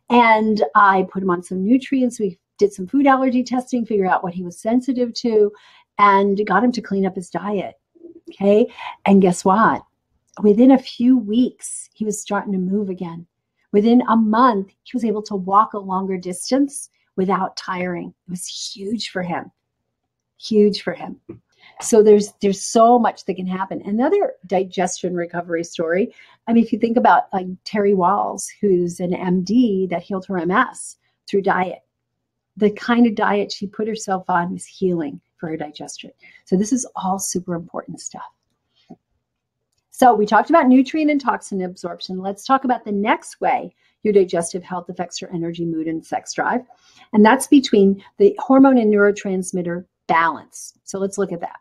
And I put him on some nutrients. We did some food allergy testing, figure out what he was sensitive to, and got him to clean up his diet. Okay. And guess what? Within a few weeks, he was starting to move again. Within a month, he was able to walk a longer distance without tiring. It was huge for him. Huge for him. So there's so much that can happen. Another digestion recovery story. I mean, if you think about like Terry Walls, who's an MD that healed her MS through diet, the kind of diet she put herself on was healing for her digestion. So this is all super important stuff. So we talked about nutrient and toxin absorption. Let's talk about the next way your digestive health affects your energy, mood, and sex drive. And that's between the hormone and neurotransmitter balance. So let's look at that.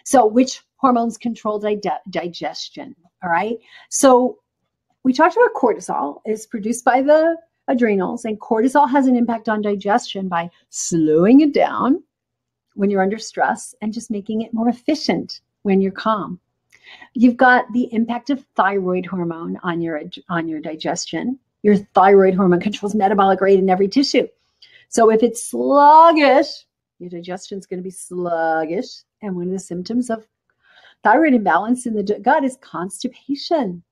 So which hormones control digestion? All right. So we talked about cortisol is produced by the adrenals, and cortisol has an impact on digestion by slowing it down when you're under stress and just making it more efficient when you're calm. You've got the impact of thyroid hormone on your digestion. Your thyroid hormone controls metabolic rate in every tissue. So if it's sluggish, your digestion is going to be sluggish. And one of the symptoms of thyroid imbalance in the gut is constipation,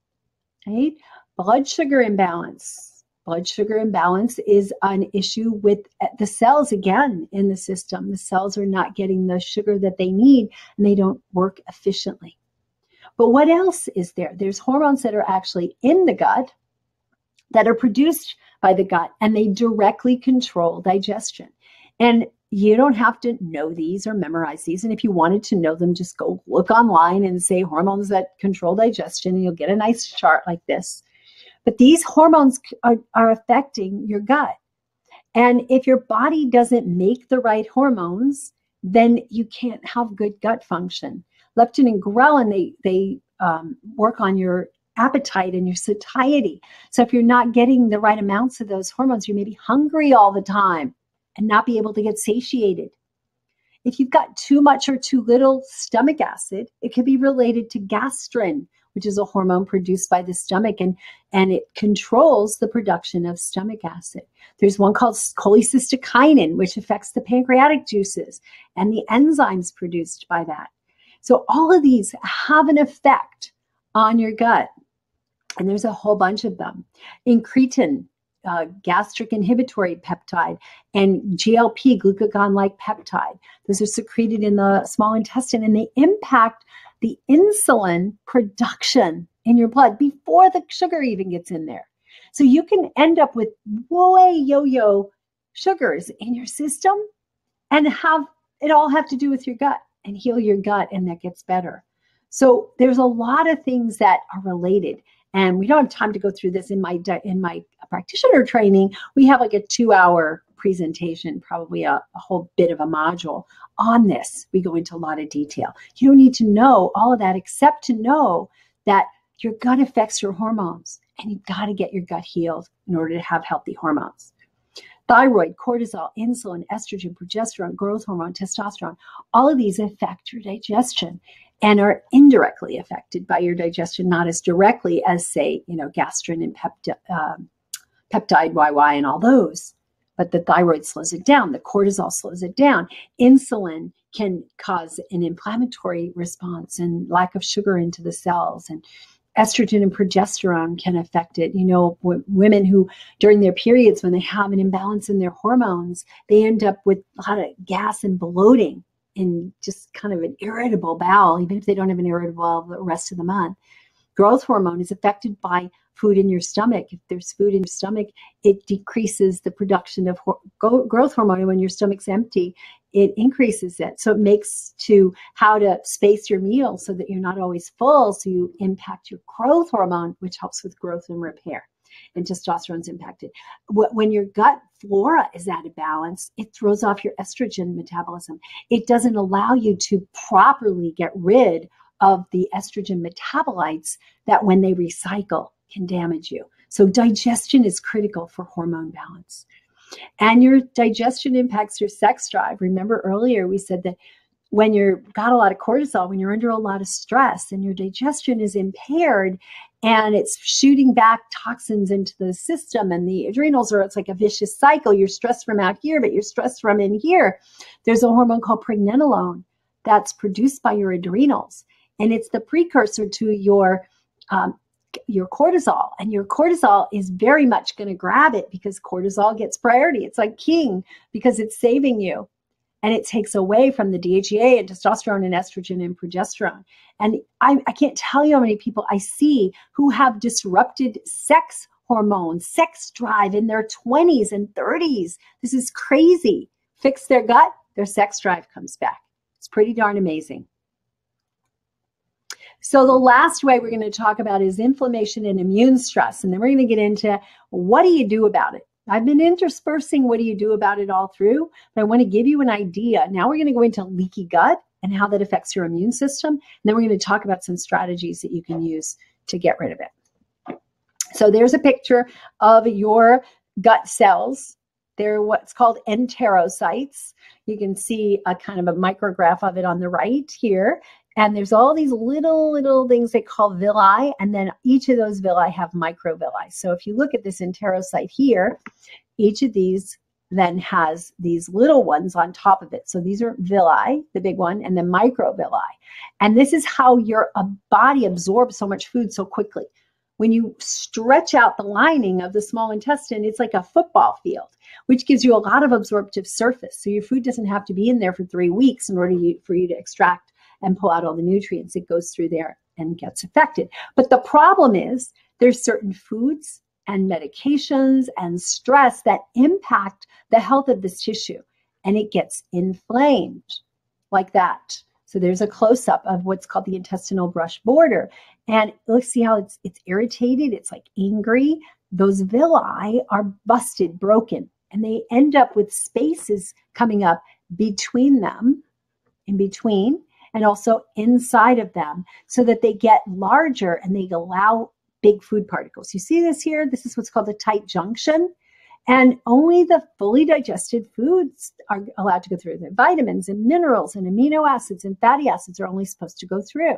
right? Blood sugar imbalance. Blood sugar imbalance is an issue with the cells again in the system. The cells are not getting the sugar that they need, and they don't work efficiently. But what else is there? There's hormones that are actually in the gut that are produced by the gut, and they directly control digestion. And you don't have to know these or memorize these. And if you wanted to know them, just go look online and say hormones that control digestion, and you'll get a nice chart like this. But these hormones are affecting your gut. And if your body doesn't make the right hormones, then you can't have good gut function. Leptin and ghrelin, they work on your appetite and your satiety. So if you're not getting the right amounts of those hormones, you may be hungry all the time and not be able to get satiated. If you've got too much or too little stomach acid, it could be related to gastrin, which is a hormone produced by the stomach, and it controls the production of stomach acid. There's one called cholecystokinin, which affects the pancreatic juices and the enzymes produced by that. So all of these have an effect on your gut, and there's a whole bunch of them. Incretin, gastric inhibitory peptide, and GLP, glucagon-like peptide. Those are secreted in the small intestine, and they impact the insulin production in your blood before the sugar even gets in there. So you can end up with way yo-yo sugars in your system and have it all have to do with your gut, and heal your gut, and that gets better. So there's a lot of things that are related, and we don't have time to go through this in my practitioner training. We have like a 2-hour presentation, probably a whole bit of a module on this. We go into a lot of detail. You don't need to know all of that except to know that your gut affects your hormones, and you've got to get your gut healed in order to have healthy hormones. Thyroid, cortisol, insulin, estrogen, progesterone, growth hormone, testosterone, all of these affect your digestion and are indirectly affected by your digestion, not as directly as, say, gastrin and peptide YY and all those. But the thyroid slows it down. The cortisol slows it down. Insulin can cause an inflammatory response and lack of sugar into the cells. And estrogen and progesterone can affect it. Women who, during their periods, when they have an imbalance in their hormones, they end up with a lot of gas and bloating and just kind of an irritable bowel, even if they don't have an irritable bowel the rest of the month. Growth hormone is affected by food in your stomach. If there's food in your stomach, it decreases the production of growth hormone. And when your stomach's empty, it increases it. So it makes to how to space your meals so that you're not always full. So you impact your growth hormone, which helps with growth and repair. And testosterone's impacted. When your gut flora is out of balance, it throws off your estrogen metabolism. It doesn't allow you to properly get rid of the estrogen metabolites that, when they recycle, can damage you. So digestion is critical for hormone balance. And your digestion impacts your sex drive. Remember earlier we said that when you've got a lot of cortisol, when you're under a lot of stress and your digestion is impaired and it's shooting back toxins into the system and the adrenals, or it's like a vicious cycle. You're stressed from out here, but you're stressed from in here. There's a hormone called pregnenolone that's produced by your adrenals. And it's the precursor to your cortisol, and your cortisol is very much going to grab it because cortisol gets priority. It's like king because it's saving you, and it takes away from the DHEA and testosterone and estrogen and progesterone. And I can't tell you how many people I see who have disrupted sex hormones, sex drive in their 20s and 30s. This is crazy. Fix their gut, their sex drive comes back. It's pretty darn amazing. So the last way we're going to talk about is inflammation and immune stress. And then we're going to get into what do you do about it? I've been interspersing what do you do about it all through, but I want to give you an idea. Now we're going to go into leaky gut and how that affects your immune system. And then we're going to talk about some strategies that you can use to get rid of it. So there's a picture of your gut cells. They're what's called enterocytes. You can see a kind of a micrograph of it on the right here. And there's all these little things they call villi, and then each of those villi have microvilli. So if you look at this enterocyte here, each of these then has these little ones on top of it. So these are villi, the big one, and then microvilli. And this is how your body absorbs so much food so quickly. When you stretch out the lining of the small intestine, it's like a football field, which gives you a lot of absorptive surface. So your food doesn't have to be in there for 3 weeks in order for you to extract and pull out all the nutrients. It goes through there and gets affected. But the problem is there's certain foods and medications and stress that impact the health of this tissue, and it gets inflamed like that. So there's a close-up of what's called the intestinal brush border. And let's see how it's irritated. It's like angry. Those villi are busted, broken, and they end up with spaces coming up between them, in between, and also inside of them, so that they get larger and they allow big food particles. You see this here? This is what's called a tight junction. And only the fully digested foods are allowed to go through. The vitamins and minerals and amino acids and fatty acids are only supposed to go through.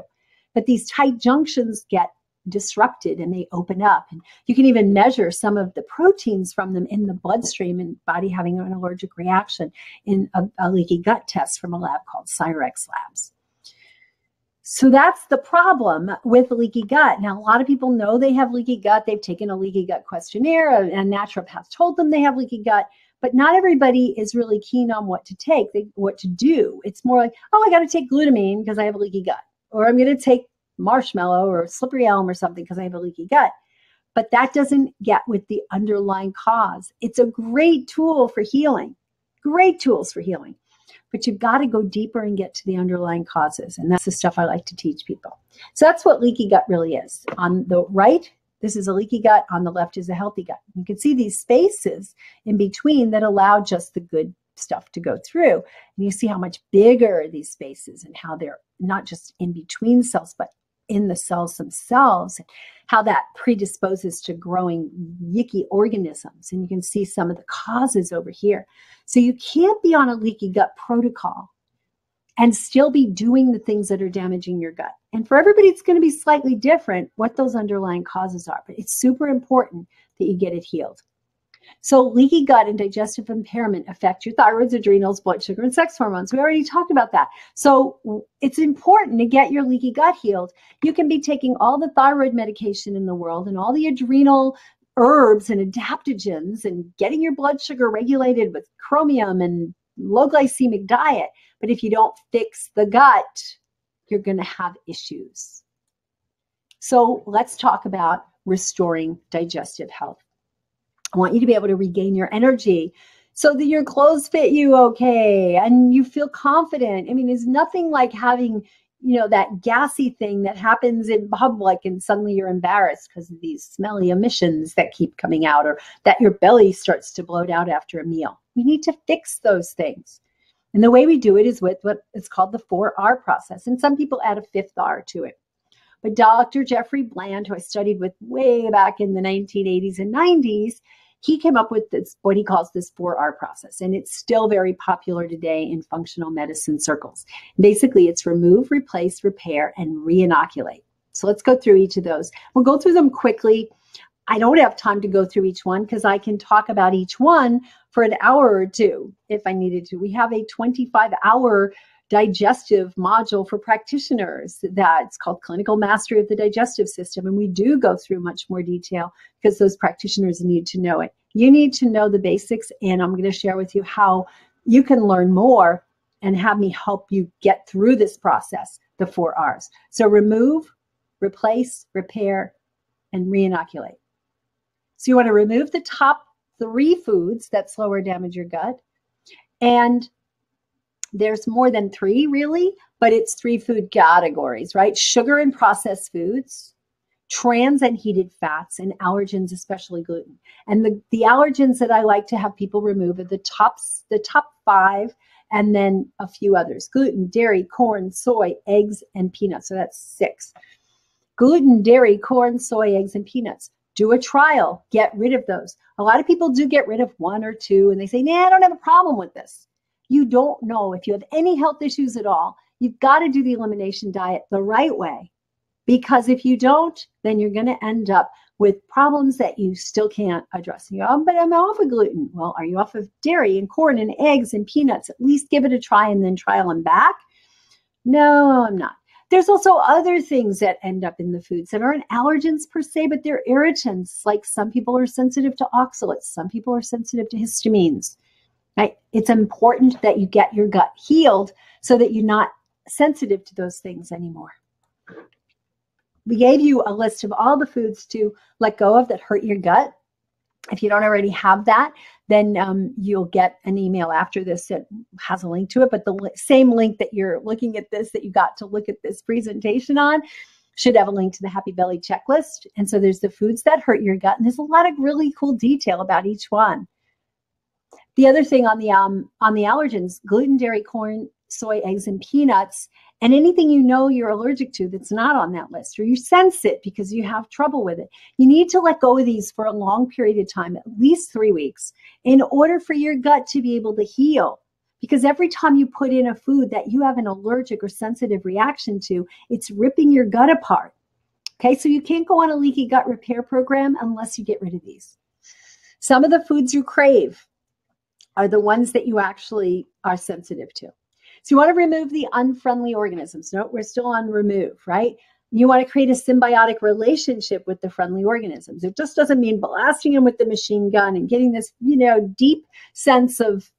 But these tight junctions get disrupted and they open up. And you can even measure some of the proteins from them in the bloodstream and body having an allergic reaction in a leaky gut test from a lab called Cyrex Labs. So that's the problem with leaky gut. Now, a lot of people know they have leaky gut. They've taken a leaky gut questionnaire. A naturopath told them they have leaky gut, but not everybody is really keen on what to take, what to do. It's more like, oh, I got to take glutamine because I have a leaky gut, or I'm going to take marshmallow or slippery elm or something because I have a leaky gut. But that doesn't get with the underlying cause. It's a great tool for healing, great tools for healing. But you've got to go deeper and get to the underlying causes. And that's the stuff I like to teach people. So that's what leaky gut really is. On the right This is a leaky gut. On the left is a healthy gut. You can see these spaces in between that allow just the good stuff to go through. And you see how much bigger these spaces and how they're not just in between cells, but in the cells themselves, and how that predisposes to growing yicky organisms. And you can see some of the causes over here. So you can't be on a leaky gut protocol and still be doing the things that are damaging your gut. And for everybody, it's going to be slightly different what those underlying causes are, but it's super important that you get it healed. So leaky gut and digestive impairment affect your thyroids, adrenals, blood sugar, and sex hormones. We already talked about that. So it's important to get your leaky gut healed. You can be taking all the thyroid medication in the world and all the adrenal herbs and adaptogens and getting your blood sugar regulated with chromium and low glycemic diet. But if you don't fix the gut, you're going to have issues. So let's talk about restoring digestive health. I want you to be able to regain your energy so that your clothes fit you okay and you feel confident. I mean, there's nothing like having, that gassy thing that happens in public and suddenly you're embarrassed because of these smelly emissions that keep coming out, or that your belly starts to bloat out after a meal. We need to fix those things. And the way we do it is with what is called the 4R process. And some people add a 5th R to it. But Dr. Jeffrey Bland, who I studied with way back in the 1980s and 90s, he came up with this, what he calls this 4R process. And it's still very popular today in functional medicine circles. Basically, it's remove, replace, repair, and re-inoculate. So let's go through each of those. We'll go through them quickly. I don't have time to go through each one because I can talk about each one for an hour or two if I needed to. We have a 25-hour digestive module for practitioners that's called Clinical Mastery of the Digestive System. And we do go through much more detail because those practitioners need to know it. You need to know the basics, and I'm going to share with you how you can learn more and have me help you get through this process, the 4 R's. So remove, replace, repair, and re-inoculate. So you want to remove the top 3 foods that slow or damage your gut. And there's more than 3 really, but it's 3 food categories, right? Sugar and processed foods, trans and heated fats, and allergens, especially gluten. And the allergens that I like to have people remove are the top 5, and then a few others: gluten, dairy, corn, soy, eggs, and peanuts. So that's 6. Gluten, dairy, corn, soy, eggs, and peanuts. Do a trial. Get rid of those. A lot of people do get rid of 1 or 2, and they say, nah, I don't have a problem with this. You don't know if you have any health issues at all. You've got to do the elimination diet the right way, because if you don't, then you're going to end up with problems that you still can't address. You go, oh, but I'm off of gluten. Well, are you off of dairy and corn and eggs and peanuts? At least give it a try and then trial them back. No, I'm not. There's also other things that end up in the foods that aren't allergens per se, but they're irritants. Like some people are sensitive to oxalates. Some people are sensitive to histamines. Right? It's important that you get your gut healed so that you're not sensitive to those things anymore. We gave you a list of all the foods to let go of that hurt your gut. If you don't already have that, then you'll get an email after this that has a link to it. But the same link that you're looking at this, that you got to look at this presentation on, should have a link to the Happy Belly checklist. And so there's the foods that hurt your gut. And there's a lot of really cool detail about each one. The other thing on the allergens: gluten, dairy, corn, soy, eggs, and peanuts, and anything you're allergic to that's not on that list, or you sense it because you have trouble with it. You need to let go of these for a long period of time, at least 3 weeks, in order for your gut to be able to heal. Because every time you put in a food that you have an allergic or sensitive reaction to, it's ripping your gut apart. Okay, so you can't go on a leaky gut repair program unless you get rid of these. Some of the foods you crave are the ones that you actually are sensitive to. So you want to remove the unfriendly organisms. No, we're still on remove, right? You want to create a symbiotic relationship with the friendly organisms. It just doesn't mean blasting them with the machine gun and getting this, deep sense of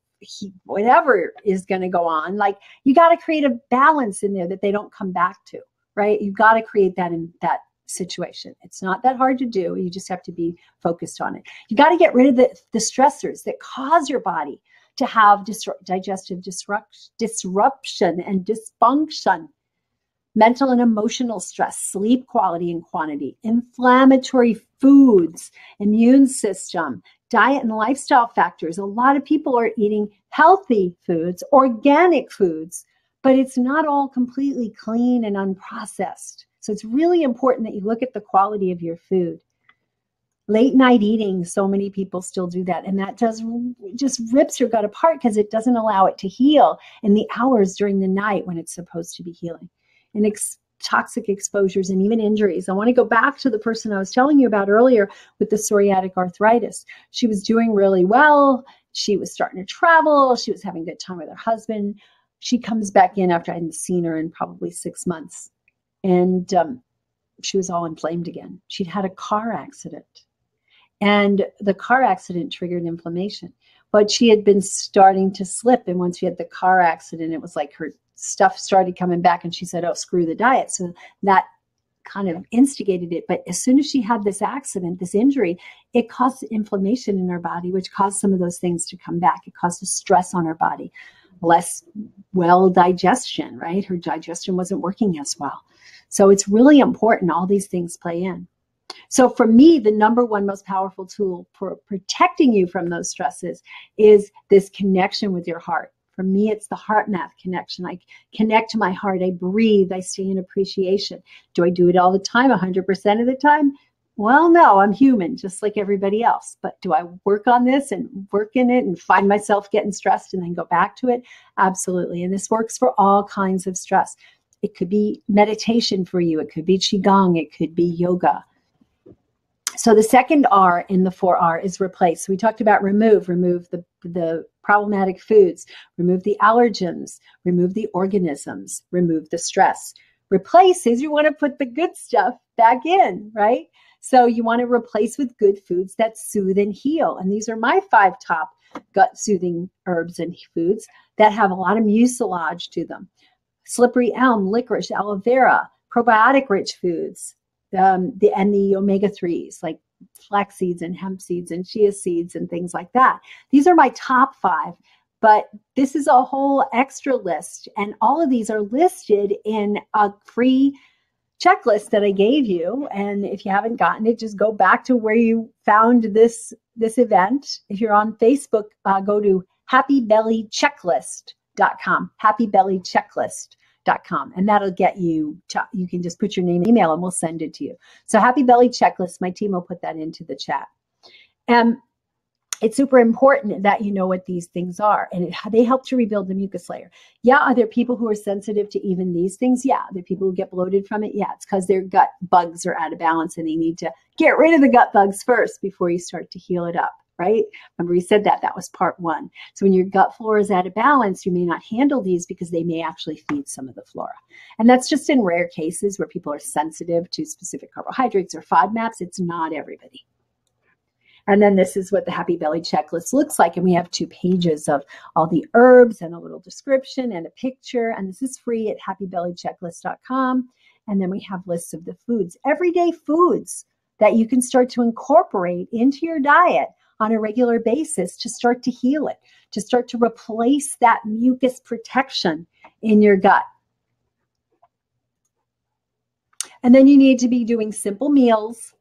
whatever is going to go on. Like, you got to create a balance in there that they don't come back to, right? You've got to create that in that situation. It's not that hard to do. You just have to be focused on it. You got to get rid of the stressors that cause your body to have digestive disruption and dysfunction. Mental and emotional stress, sleep quality and quantity, inflammatory foods, immune system, diet and lifestyle factors. A lot of people are eating healthy foods, organic foods, but it's not all completely clean and unprocessed. So it's really important that you look at the quality of your food. Late night eating, so many people still do that. And that just rips your gut apart because it doesn't allow it to heal in the hours during the night when it's supposed to be healing. And toxic exposures and even injuries. I want to go back to the person I was telling you about earlier with the psoriatic arthritis. She was doing really well. She was starting to travel. She was having a good time with her husband. She comes back in after I hadn't seen her in probably 6 months. And she was all inflamed again. She'd had a car accident. And the car accident triggered inflammation. But she had been starting to slip. And once she had the car accident, it was like her stuff started coming back. And she said, oh, screw the diet. So that kind of instigated it. But as soon as she had this accident, this injury, it caused inflammation in her body, which caused some of those things to come back. It caused a stress on her body, less well digestion, right? Her digestion wasn't working as well. So it's really important. All these things play in. So for me, the number one most powerful tool for protecting you from those stresses is this connection with your heart. For me, it's the heart math connection. I connect to my heart. I breathe. I stay in appreciation. Do I do it all the time, 100% of the time? Well, no, I'm human, just like everybody else. But do I work on this and work in it and find myself getting stressed and then go back to it? Absolutely. And this works for all kinds of stress. It could be meditation for you. It could be Qigong. It could be yoga. So the second R in the 4R is replace. So we talked about remove the problematic foods, remove the allergens, remove the organisms, remove the stress. Replace is you want to put the good stuff back in, right? So you want to replace with good foods that soothe and heal. And these are my 5 top gut soothing herbs and foods that have a lot of mucilage to them. Slippery elm, licorice, aloe vera, probiotic rich foods. And the omega-3s like flax seeds and hemp seeds and chia seeds and things like that. These are my top 5, but this is a whole extra list. And all of these are listed in a free checklist that I gave you. And if you haven't gotten it, just go back to where you found this event. If you're on Facebook, go to happybellychecklist.com, happybellychecklist.com. And that'll get you you can just put your name and email and we'll send it to you. So Happy Belly Checklist, my team will put that into the chat. And it's super important that you know what these things are, and they help to rebuild the mucus layer. Yeah, are there people who are sensitive to even these things? Yeah. Are there people who get bloated from it? Yeah, it's because their gut bugs are out of balance and they need to get rid of the gut bugs first before you start to heal it up. Right? Remember we said that was part 1. So when your gut flora is out of balance, you may not handle these because they may actually feed some of the flora. And that's just in rare cases where people are sensitive to specific carbohydrates or FODMAPs. It's not everybody. And then this is what the Happy Belly Checklist looks like. And we have 2 pages of all the herbs and a little description and a picture. And this is free at happybellychecklist.com. And then we have lists of the foods, everyday foods that you can start to incorporate into your diet on a regular basis to start to heal it, to start to replace that mucus protection in your gut. And then you need to be doing simple meals,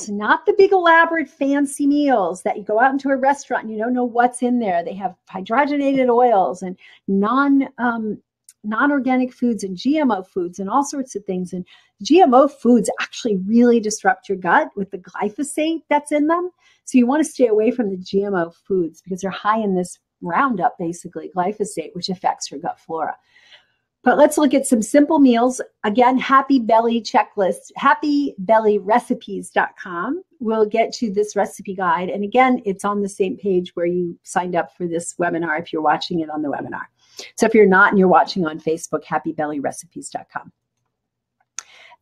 not the big elaborate fancy meals that you go out into a restaurant and you don't know what's in there. They have hydrogenated oils and non-organic foods and GMO foods and all sorts of things. And GMO foods actually really disrupt your gut with the glyphosate that's in them. So you want to stay away from the GMO foods because they're high in this Roundup, basically glyphosate, which affects your gut flora. But let's look at some simple meals. Again, Happy Belly Checklist, happybellyrecipes.com will get you this recipe guide. And again, it's on the same page where you signed up for this webinar if you're watching it on the webinar. So if you're not and you're watching on Facebook, happybellyrecipes.com.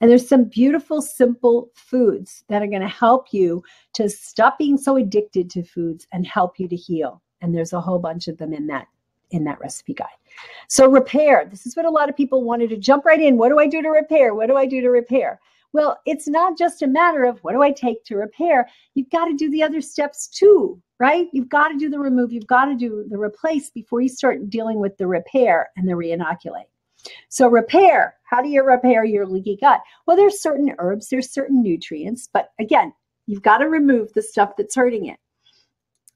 And there's some beautiful, simple foods that are going to help you to stop being so addicted to foods and help you to heal. And there's a whole bunch of them in that recipe guide. So repair, this is what a lot of people wanted to jump right in. What do I do to repair? What do I do to repair? Well, it's not just a matter of what do I take to repair? You've got to do the other steps too, right? You've got to do the remove. You've got to do the replace before you start dealing with the repair and the reinoculate. So repair, how do you repair your leaky gut? Well, there's certain herbs, there's certain nutrients, but again, you've got to remove the stuff that's hurting it.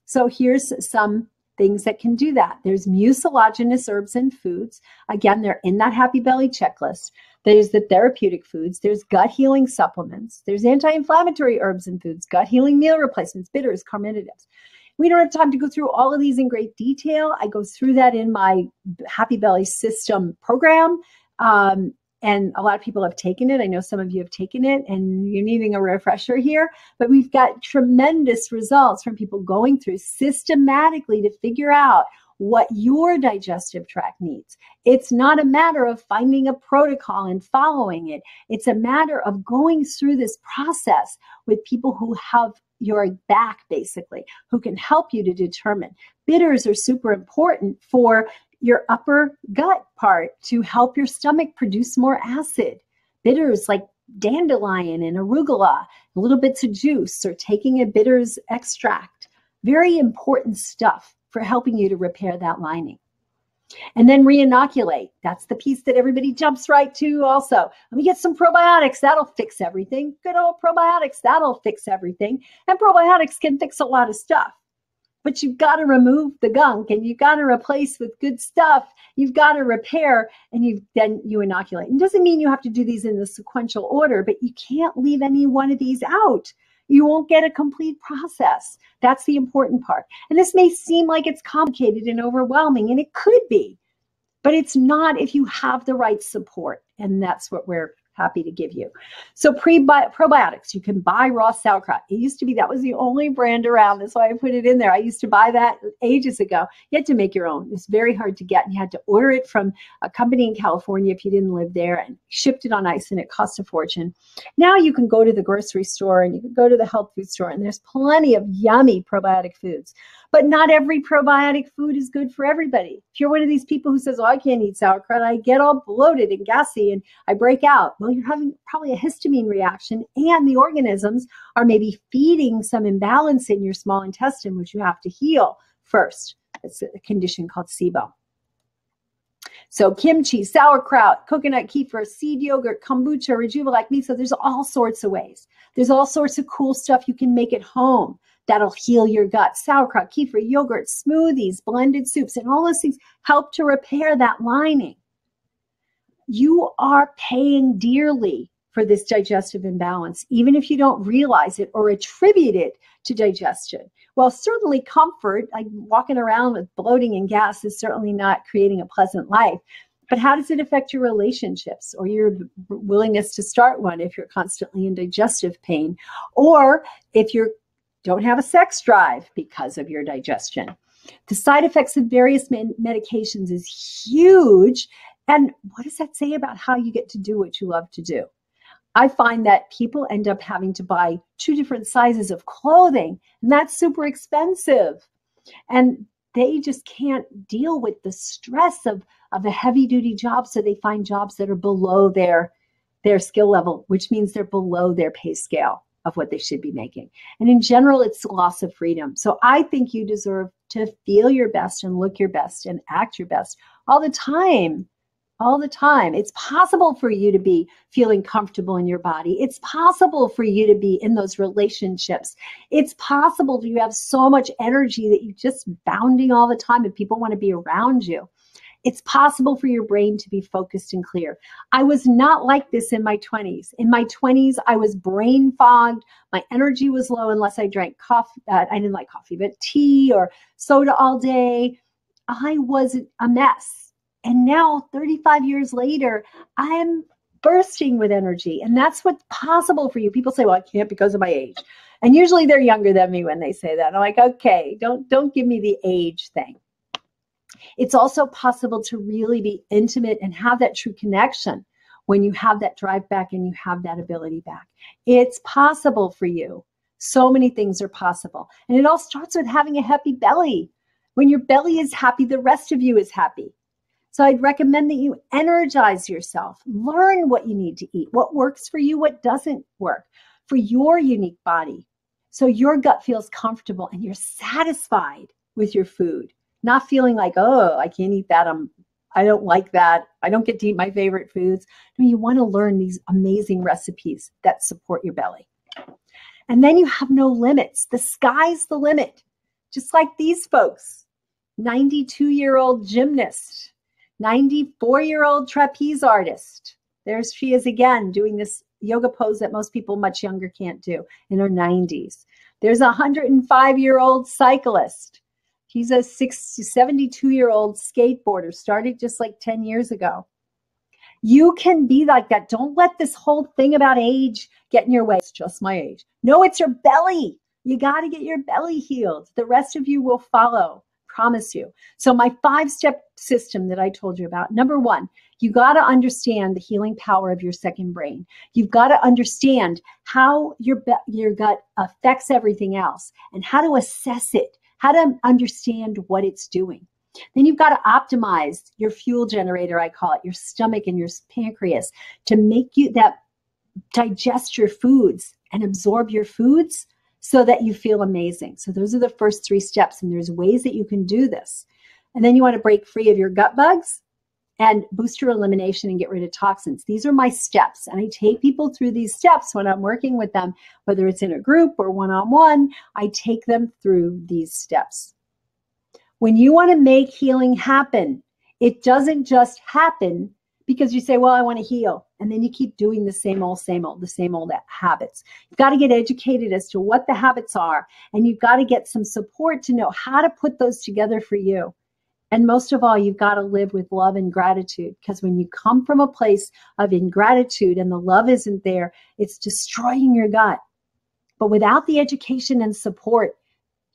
So here's some things that can do that. There's mucilaginous herbs and foods. Again, they're in that Happy Belly checklist. There's the therapeutic foods. There's gut healing supplements. There's anti-inflammatory herbs and foods, gut healing meal replacements, bitters, carminatives. We don't have time to go through all of these in great detail. I go through that in my Happy Belly System program. And a lot of people have taken it. I know some of you have taken it and you're needing a refresher here, but we've got tremendous results from people going through systematically to figure out what your digestive tract needs. It's not a matter of finding a protocol and following it. It's a matter of going through this process with people who have your back, basically, who can help you to determine. Bitters are super important for your upper gut part to help your stomach produce more acid. Bitters like dandelion and arugula, little bits of juice, or taking a bitters extract. Very important stuff for helping you to repair that lining. And then re-inoculate. That's the piece that everybody jumps right to also. Let me get some probiotics. That'll fix everything. Good old probiotics. That'll fix everything. And probiotics can fix a lot of stuff. But you've got to remove the gunk and you've got to replace with good stuff. You've got to repair and then you inoculate. It doesn't mean you have to do these in the sequential order, but you can't leave any one of these out. You won't get a complete process. That's the important part. And this may seem like it's complicated and overwhelming, and it could be, but it's not if you have the right support. And that's what we're happy to give you. So probiotics, you can buy raw sauerkraut. It used to be that was the only brand around. That's why I put it in there. I used to buy that ages ago. You had to make your own. It's very hard to get, and you had to order it from a company in California if you didn't live there, and shipped it on ice, and it cost a fortune. Now you can go to the grocery store and you can go to the health food store, and there's plenty of yummy probiotic foods. But not every probiotic food is good for everybody. If you're one of these people who says, oh, I can't eat sauerkraut, I get all bloated and gassy and I break out. Well, you're having probably a histamine reaction, and the organisms are maybe feeding some imbalance in your small intestine, which you have to heal first. It's a condition called SIBO. So kimchi, sauerkraut, coconut kefir, seed yogurt, kombucha, Rejuva-like miso, there's all sorts of ways. There's all sorts of cool stuff you can make at home that'll heal your gut. Sauerkraut, kefir, yogurt, smoothies, blended soups, and all those things help to repair that lining. You are paying dearly for this digestive imbalance, even if you don't realize it or attribute it to digestion. Well, certainly comfort, like walking around with bloating and gas, is certainly not creating a pleasant life. But how does it affect your relationships or your willingness to start one if you're constantly in digestive pain, or if you don't have a sex drive because of your digestion? The side effects of various medications is huge. And what does that say about how you get to do what you love to do? I find that people end up having to buy 2 different sizes of clothing, and that's super expensive. And they just can't deal with the stress of a heavy-duty job, so they find jobs that are below their skill level, which means they're below their pay scale of what they should be making. And in general, it's loss of freedom. So I think you deserve to feel your best and look your best and act your best all the time. All the time. It's possible for you to be feeling comfortable in your body. It's possible for you to be in those relationships. It's possible you have so much energy that you're just bounding all the time and people want to be around you. It's possible for your brain to be focused and clear. I was not like this in my 20s. In my 20s, I was brain fogged. My energy was low unless I drank coffee. I didn't like coffee, but tea or soda all day. I was a mess. And now, 35 years later, I am bursting with energy. And that's what's possible for you. People say, well, I can't because of my age. And usually they're younger than me when they say that. I'm like, okay, don't give me the age thing. It's also possible to really be intimate and have that true connection when you have that drive back and you have that ability back. It's possible for you. So many things are possible. And it all starts with having a happy belly. When your belly is happy, the rest of you is happy. So I'd recommend that you energize yourself, learn what you need to eat, what works for you, what doesn't work for your unique body. So your gut feels comfortable and you're satisfied with your food, not feeling like, oh, I can't eat that. I'm I don't like that. I don't get to eat my favorite foods. No, you want to learn these amazing recipes that support your belly. And then you have no limits. The sky's the limit. Just like these folks, 92-year-old gymnast, 94-year-old trapeze artist. There she is again doing this yoga pose that most people much younger can't do in her 90s. There's a 105-year-old cyclist. He's a 72-year-old skateboarder, started just like 10 years ago. You can be like that. Don't let this whole thing about age get in your way. It's just my age. No, it's your belly. You got to get your belly healed. The rest of you will follow. Promise you. So my 5-step system that I told you about. Number 1, you got to understand the healing power of your second brain. You've got to understand how your gut affects everything else and how to assess it, how to understand what it's doing. Then you've got to optimize your fuel generator, I call it, your stomach and your pancreas, to make you that digest your foods and absorb your foods so that you feel amazing. So those are the first 3 steps, and there's ways that you can do this. And then you want to break free of your gut bugs and boost your elimination and get rid of toxins. These are my steps, and I take people through these steps when I'm working with them, whether it's in a group or one-on-one. I take them through these steps. When you want to make healing happen, it doesn't just happen because you say, well, I want to heal. And then you keep doing the same old habits. You've got to get educated as to what the habits are. And you've got to get some support to know how to put those together for you. And most of all, you've got to live with love and gratitude, because when you come from a place of ingratitude and the love isn't there, it's destroying your gut. But without the education and support,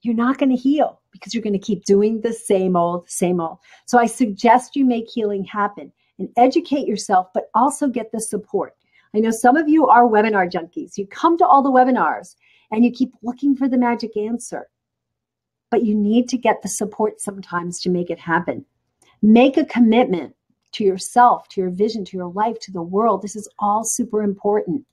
you're not going to heal because you're going to keep doing the same old, same old. So I suggest you make healing happen and educate yourself, but also get the support. I know some of you are webinar junkies. You come to all the webinars and you keep looking for the magic answer, but you need to get the support sometimes to make it happen. Make a commitment to yourself, to your vision, to your life, to the world. This is all super important.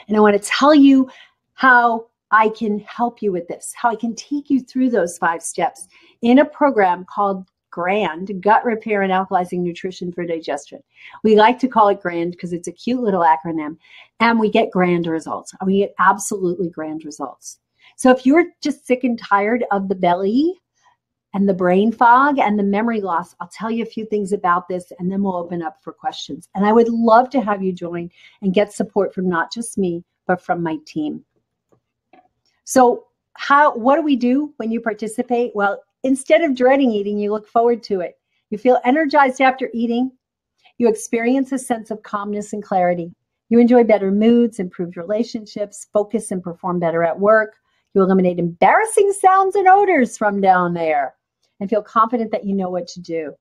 And I want to tell you how I can help you with this, how I can take you through those 5 steps in a program called GRAND, Gut Repair and Alkalizing Nutrition for Digestion. We like to call it GRAND because it's a cute little acronym, and we get grand results. We get absolutely grand results. So if you're just sick and tired of the belly and the brain fog and the memory loss, I'll tell you a few things about this, and then we'll open up for questions. And I would love to have you join and get support from not just me, but from my team. So what do we do when you participate? Well, instead of dreading eating, you look forward to it. You feel energized after eating. You experience a sense of calmness and clarity. You enjoy better moods, improved relationships, focus and perform better at work. You eliminate embarrassing sounds and odors from down there and feel confident that you know what to do.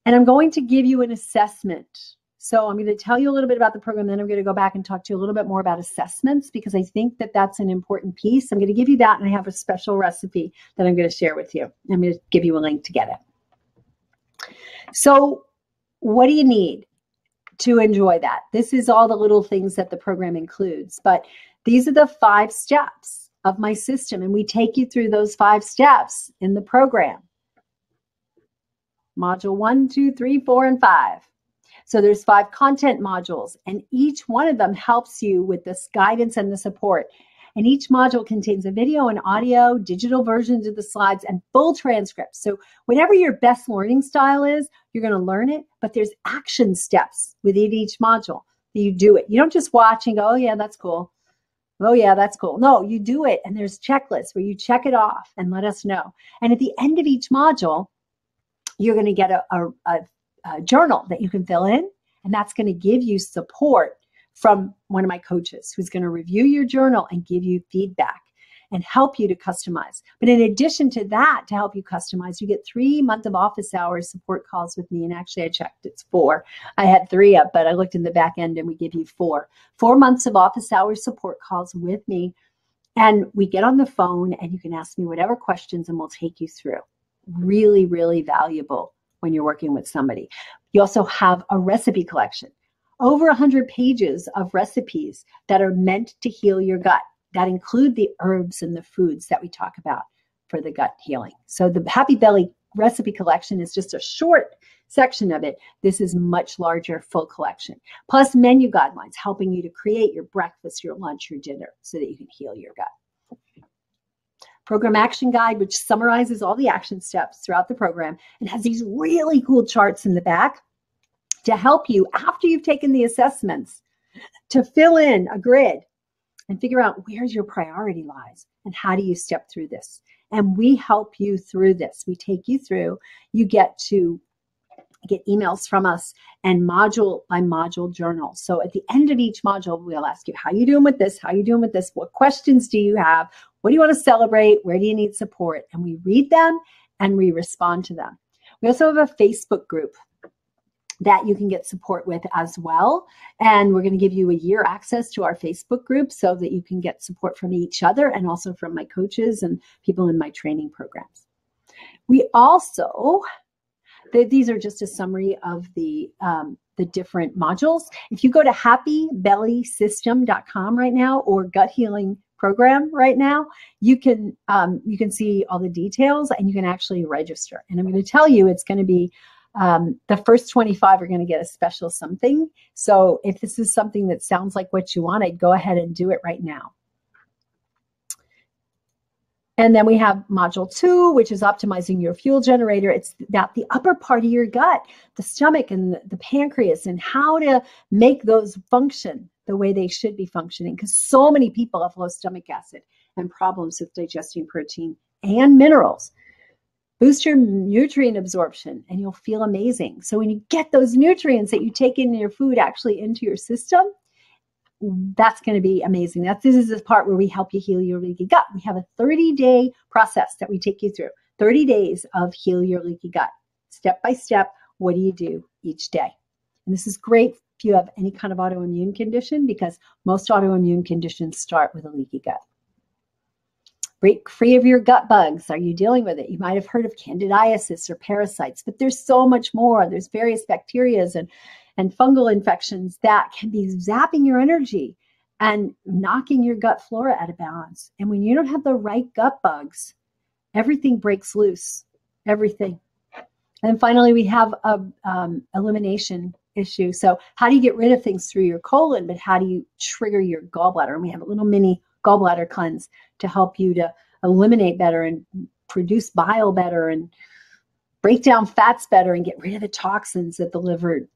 And I'm going to give you an assessment. So I'm going to tell you a little bit about the program, then I'm going to go back and talk to you a little bit more about assessments, because I think that that's an important piece. I'm going to give you that, and I have a special recipe that I'm going to share with you. I'm going to give you a link to get it. So what do you need to enjoy that? This is all the little things that the program includes, but these are the 5 steps of my system, and we take you through those 5 steps in the program. Module 1, 2, 3, 4, and 5. So there's 5 content modules, and each one of them helps you with this guidance and the support. And each module contains a video and audio, digital versions of the slides, and full transcripts. So whatever your best learning style is, you're going to learn it, but there's action steps within each module. You do it. You don't just watch and go, oh yeah, that's cool. Oh yeah, that's cool. No, you do it, and there's checklists where you check it off and let us know. And at the end of each module, you're going to get a journal that you can fill in, and that's going to give you support from one of my coaches who's going to review your journal and give you feedback and help you to customize. But in addition to that, to help you customize, you get 3 months of office hours support calls with me. And actually I checked, it's 4. I had 3 up, but I looked in the back end and we give you 4. 4 months of office hours support calls with me. And we get on the phone and you can ask me whatever questions and we'll take you through. Really, really valuable when you're working with somebody. You also have a recipe collection. Over 100 pages of recipes that are meant to heal your gut, that include the herbs and the foods that we talk about for the gut healing. So the Happy Belly recipe collection is just a short section of it. This is much larger, full collection. Plus menu guidelines helping you to create your breakfast, your lunch, your dinner so that you can heal your gut. Program action guide, which summarizes all the action steps throughout the program and has these really cool charts in the back to help you after you've taken the assessments to fill in a grid and figure out where's your priority lies and how do you step through this. And we help you through this. We take you through. You get to get emails from us and module by module journals. So at the end of each module, we'll ask you, how you doing with this? How you doing with this? What questions do you have? What do you want to celebrate? Where do you need support? And we read them and we respond to them. We also have a Facebook group that you can get support with as well. And we're going to give you a year access to our Facebook group so that you can get support from each other and also from my coaches and people in my training programs. We also, these are just a summary of the different modules. If you go to happybellysystem.com right now or Gut Healing Program right now, you can see all the details and you can actually register. And I'm going to tell you it's going to be the first 25 are going to get a special something. So if this is something that sounds like what you want, I'd go ahead and do it right now. And then we have module 2, which is optimizing your fuel generator. It's about the upper part of your gut, the stomach and the pancreas, and how to make those function the way they should be functioning. Because so many people have low stomach acid and problems with digesting protein and minerals. Boost your nutrient absorption and you'll feel amazing. So when you get those nutrients that you take in your food actually into your system, that's going to be amazing. This is the part where we help you heal your leaky gut. We have a 30-day process that we take you through. 30 days of heal your leaky gut. Step by step, what do you do each day? And this is great if you have any kind of autoimmune condition because most autoimmune conditions start with a leaky gut. Break free of your gut bugs. Are you dealing with it? You might have heard of candidiasis or parasites, but there's so much more. There's various bacteria and fungal infections that can be zapping your energy and knocking your gut flora out of balance. And when you don't have the right gut bugs, everything breaks loose, everything. And finally, we have a elimination issue. So how do you get rid of things through your colon, but how do you trigger your gallbladder? And we have a little mini gallbladder cleanse to help you to eliminate better and produce bile better and break down fats better and get rid of the toxins that the liver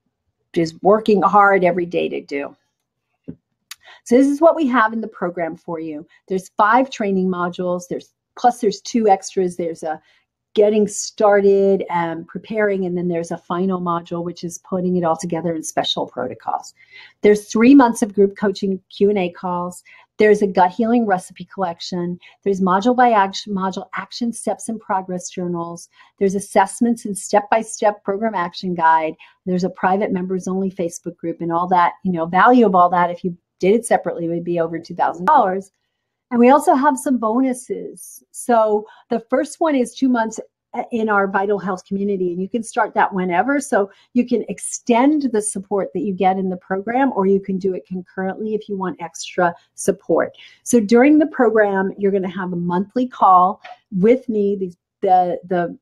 is working hard every day to do. So this is what we have in the program for you. There's 5 training modules. There's 2 extras. There's a getting started and preparing, and then there's a final module, which is putting it all together in special protocols. There's 3 months of group coaching Q&A calls. There's a gut healing recipe collection. There's module by module action steps and progress journals. There's assessments and step-by-step program action guide. There's a private members only Facebook group, and all that, value of all that, if you did it separately, would be over $2,000. And we also have some bonuses. So the first one is 2 months in our Vital Health community, and you can start that whenever. So you can extend the support that you get in the program, or you can do it concurrently if you want extra support. So during the program, you're going to have a monthly call with me, the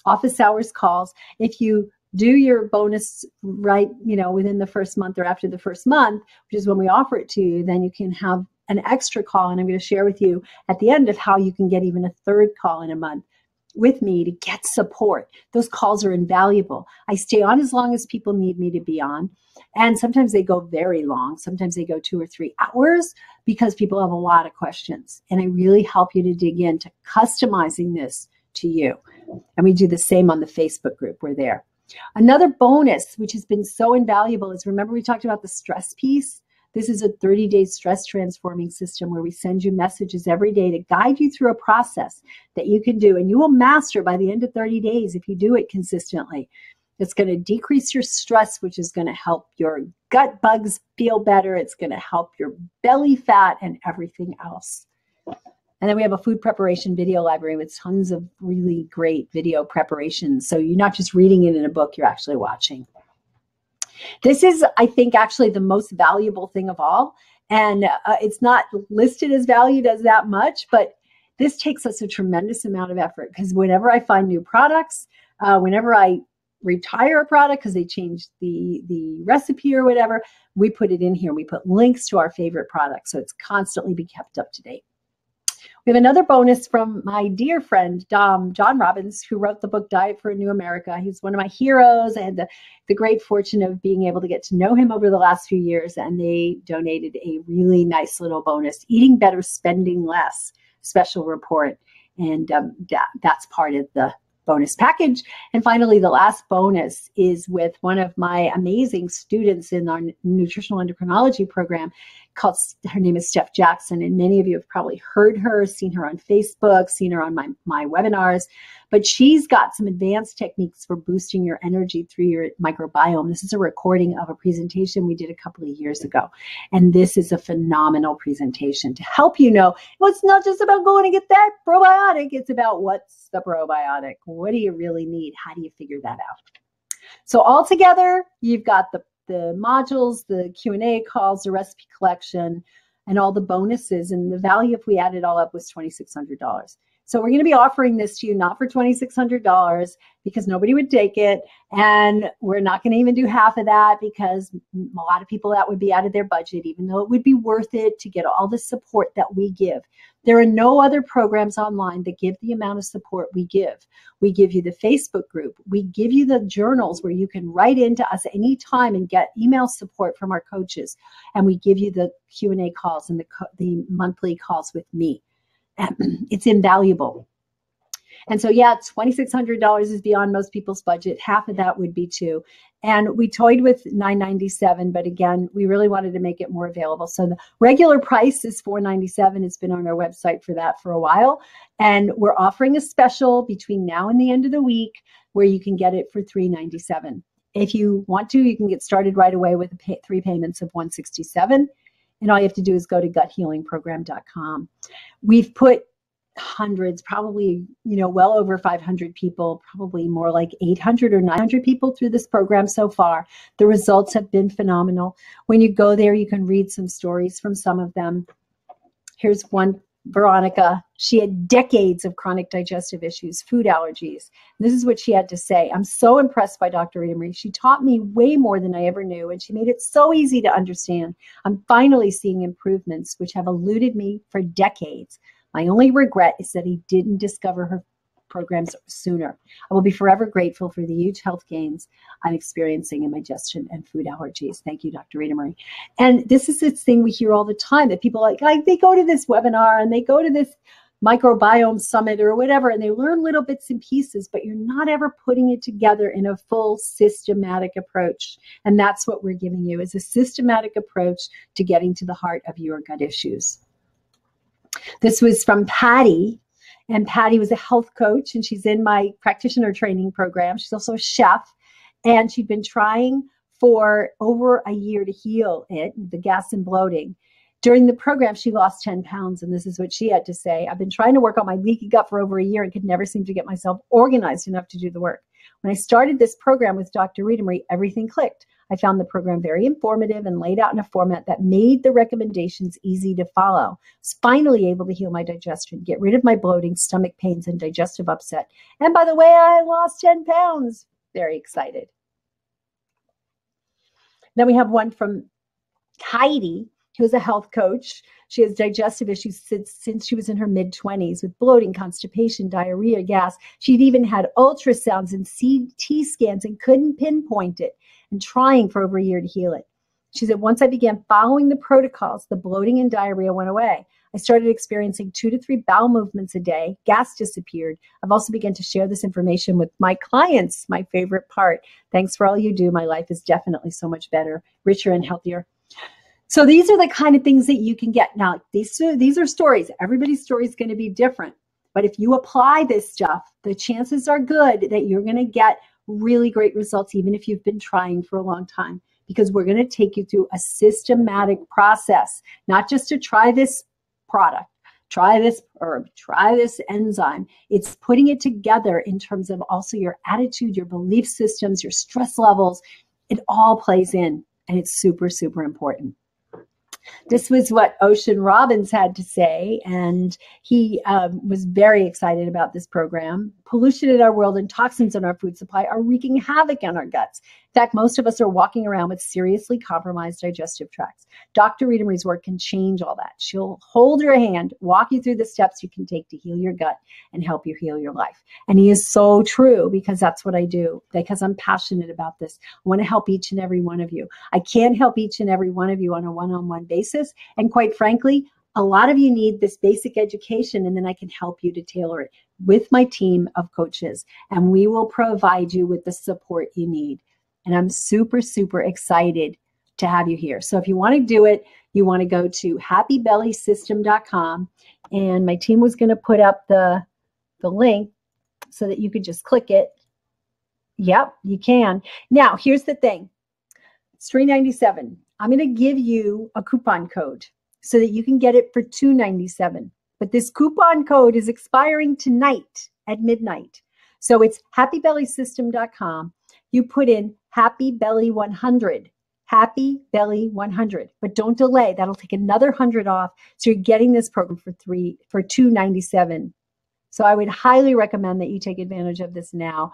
office hours calls. If you do your bonus right, within the first month or after the first month, which is when we offer it to you, then you can have an extra call. And I'm going to share with you at the end of how you can get even a 3rd call in a month with me to get support. Those calls are invaluable. I stay on as long as people need me to be on. And sometimes they go very long. Sometimes they go 2 or 3 hours because people have a lot of questions. And I really help you to dig into customizing this to you. And we do the same on the Facebook group. We're there. Another bonus, which has been so invaluable, is remember we talked about the stress piece? This is a 30-day stress transforming system where we send you messages every day to guide you through a process that you can do. And you will master by the end of 30 days if you do it consistently. It's going to decrease your stress, which is going to help your gut bugs feel better. It's going to help your belly fat and everything else. And then we have a food preparation video library with tons of really great video preparations. So you're not just reading it in a book, you're actually watching. This is, I think, actually the most valuable thing of all. And it's not listed as valued as that much, but this takes us a tremendous amount of effort, because whenever I find new products, whenever I retire a product because they changed the recipe or whatever, we put it in here. We put links to our favorite products, so it's constantly be kept up to date. We have another bonus from my dear friend, John Robbins, who wrote the book Diet for a New America. He's one of my heroes. I had the great fortune of being able to get to know him over the last few years, and they donated a really nice little bonus, Eating Better, Spending Less special report. And that's part of the bonus package. And finally, the last bonus is with one of my amazing students in our nutritional endocrinology program. Her name is Steph Jackson, and many of you have probably heard her, seen her on Facebook, seen her on my webinars, but she's got some advanced techniques for boosting your energy through your microbiome. This is a recording of a presentation we did a couple of years ago, and this is a phenomenal presentation to help you know, well, it's not just about going to get that probiotic, it's about what's the probiotic, what do you really need, how do you figure that out? So all together, you've got the modules, the Q&A calls, the recipe collection, and all the bonuses. And the value, if we add it all up, was $2,600. So we're going to be offering this to you not for $2,600 because nobody would take it. And we're not going to even do half of that because a lot of people, that would be out of their budget, even though it would be worth it to get all the support that we give. There are no other programs online that give the amount of support we give. We give you the Facebook group. We give you the journals where you can write into us anytime and get email support from our coaches. And we give you the Q&A calls and the monthly calls with me. It's invaluable. And so, yeah, $2,600 is beyond most people's budget. Half of that would be too. And we toyed with $997, but again, we really wanted to make it more available. So the regular price is $497. It's been on our website for that for a while. And we're offering a special between now and the end of the week where you can get it for $397. If you want to, you can get started right away with 3 payments of $167. And all you have to do is go to guthealingprogram.com. We've put hundreds, probably, well over 500 people, probably more like 800 or 900 people through this program so far. The results have been phenomenal. When you go there, you can read some stories from some of them. Here's one, Veronica. She had decades of chronic digestive issues, food allergies. This is what she had to say. I'm so impressed by Dr. Ritamarie. She taught me way more than I ever knew, and she made it so easy to understand. I'm finally seeing improvements which have eluded me for decades. My only regret is that I didn't discover her programs sooner. I will be forever grateful for the huge health gains I'm experiencing in my digestion and food allergies. Thank you, Dr. Ritamarie. And this is this thing we hear all the time, that people like they go to this webinar and they go to this microbiome summit or whatever, and they learn little bits and pieces, but you're not ever putting it together in a full systematic approach. And that's what we're giving you, is a systematic approach to getting to the heart of your gut issues. This was from Patty, and Patty was a health coach, and she's in my practitioner training program. She's also a chef, and she'd been trying for over a year to heal the gas and bloating. During the program, she lost 10 pounds, and this is what she had to say. I've been trying to work on my leaky gut for over a year and could never seem to get myself organized enough to do the work. When I started this program with Dr. Ritamarie, everything clicked. I found the program very informative and laid out in a format that made the recommendations easy to follow. I was finally able to heal my digestion, get rid of my bloating, stomach pains, and digestive upset. And by the way, I lost 10 pounds. Very excited. Then we have one from Heidi, who's a health coach. She has digestive issues since she was in her mid-20s with bloating, constipation, diarrhea, gas. She'd even had ultrasounds and CT scans and couldn't pinpoint it, and trying for over a year to heal it. She said, once I began following the protocols, the bloating and diarrhea went away. I started experiencing 2 to 3 bowel movements a day. Gas disappeared. I've also begun to share this information with my clients, my favorite part. Thanks for all you do. My life is definitely so much better, richer, and healthier. So these are the kind of things that you can get. Now, these are stories. Everybody's story is going to be different. But if you apply this stuff, the chances are good that you're going to get really great results, even if you've been trying for a long time, because we're going to take you through a systematic process, not just to try this product, try this herb, try this enzyme. It's putting it together in terms of also your attitude, your belief systems, your stress levels. It all plays in, and it's super, super important. This was what Ocean Robbins had to say, and he was very excited about this program. Pollution in our world and toxins in our food supply are wreaking havoc on our guts. In fact, most of us are walking around with seriously compromised digestive tracts. Dr. Ritamarie's work can change all that. She'll hold your hand, walk you through the steps you can take to heal your gut and help you heal your life. And he is so true, because that's what I do, because I'm passionate about this. I want to help each and every one of you. I can't help each and every one of you on a one-on-one basis. And quite frankly, a lot of you need this basic education, and then I can help you to tailor it with my team of coaches, and we will provide you with the support you need. And I'm super, super excited to have you here. So if you want to do it, you want to go to happybellysystem.com, and my team was going to put up the link so that you could just click it. Yep, you can. Now, here's the thing. It's $3.97. I'm going to give you a coupon code so that you can get it for $2.97. But this coupon code is expiring tonight at midnight. So it's happybellysystem.com. You put in happybelly100, happybelly100. But don't delay. That'll take another 100 off. So you're getting this program for $2.97. So I would highly recommend that you take advantage of this now.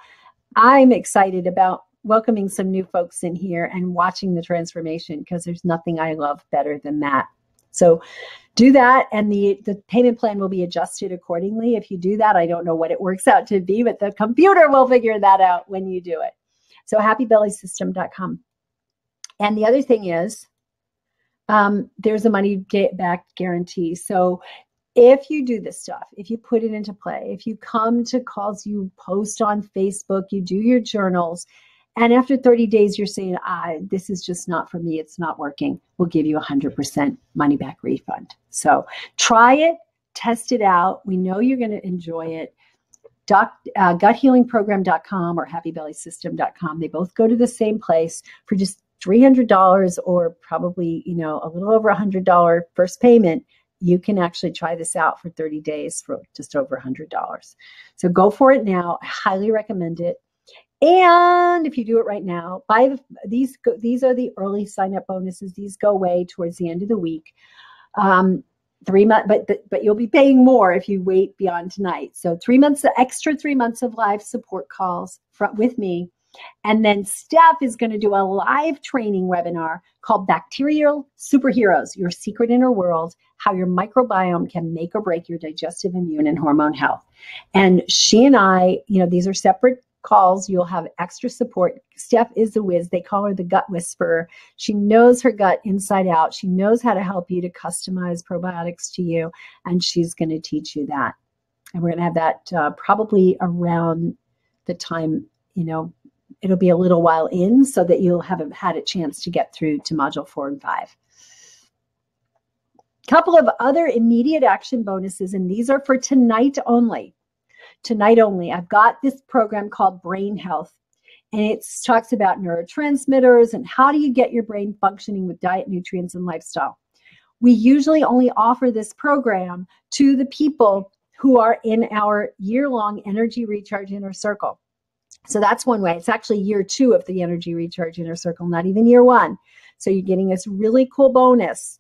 I'm excited about welcoming some new folks in here and watching the transformation, because there's nothing I love better than that. So do that, and the payment plan will be adjusted accordingly. If you do that, I don't know what it works out to be, but the computer will figure that out when you do it. So happybellysystem.com. And the other thing is, there's a money back guarantee. So if you do this stuff, if you put it into play, if you come to calls, you post on Facebook, you do your journals, and after 30 days, you're saying, this is just not for me, it's not working, we'll give you 100% money back refund. So try it, test it out. We know you're going to enjoy it. Guthealingprogram.com or happybellysystem.com. They both go to the same place for just $300, or probably, a little over $100 first payment. You can actually try this out for 30 days for just over $100. So go for it now. I highly recommend it. And if you do it right now, these are the early sign-up bonuses. These go away towards the end of the week. 3 months, but you'll be paying more if you wait beyond tonight. So 3 months, extra 3 months of live support calls with me. And then Steph is going to do a live training webinar called Bacterial Superheroes, Your Secret Inner World, How Your Microbiome Can Make or Break Your Digestive, Immune, and Hormone Health. And she and I, these are separate calls. You'll have extra support. Steph is a whiz. They call her the gut whisperer. She knows her gut inside out. She knows how to help you to customize probiotics to you. And she's going to teach you that. And we're going to have that probably around the time, it'll be a little while in, so that you'll have had a chance to get through to module 4 and 5. Couple of other immediate action bonuses, and these are for tonight only. Tonight only. I've got this program called Brain Health, and it talks about neurotransmitters and how do you get your brain functioning with diet, nutrients, and lifestyle. We usually only offer this program to the people who are in our year-long Energy Recharge Inner Circle. So that's one way. It's actually year 2 of the Energy Recharge Inner Circle, not even year 1. So you're getting this really cool bonus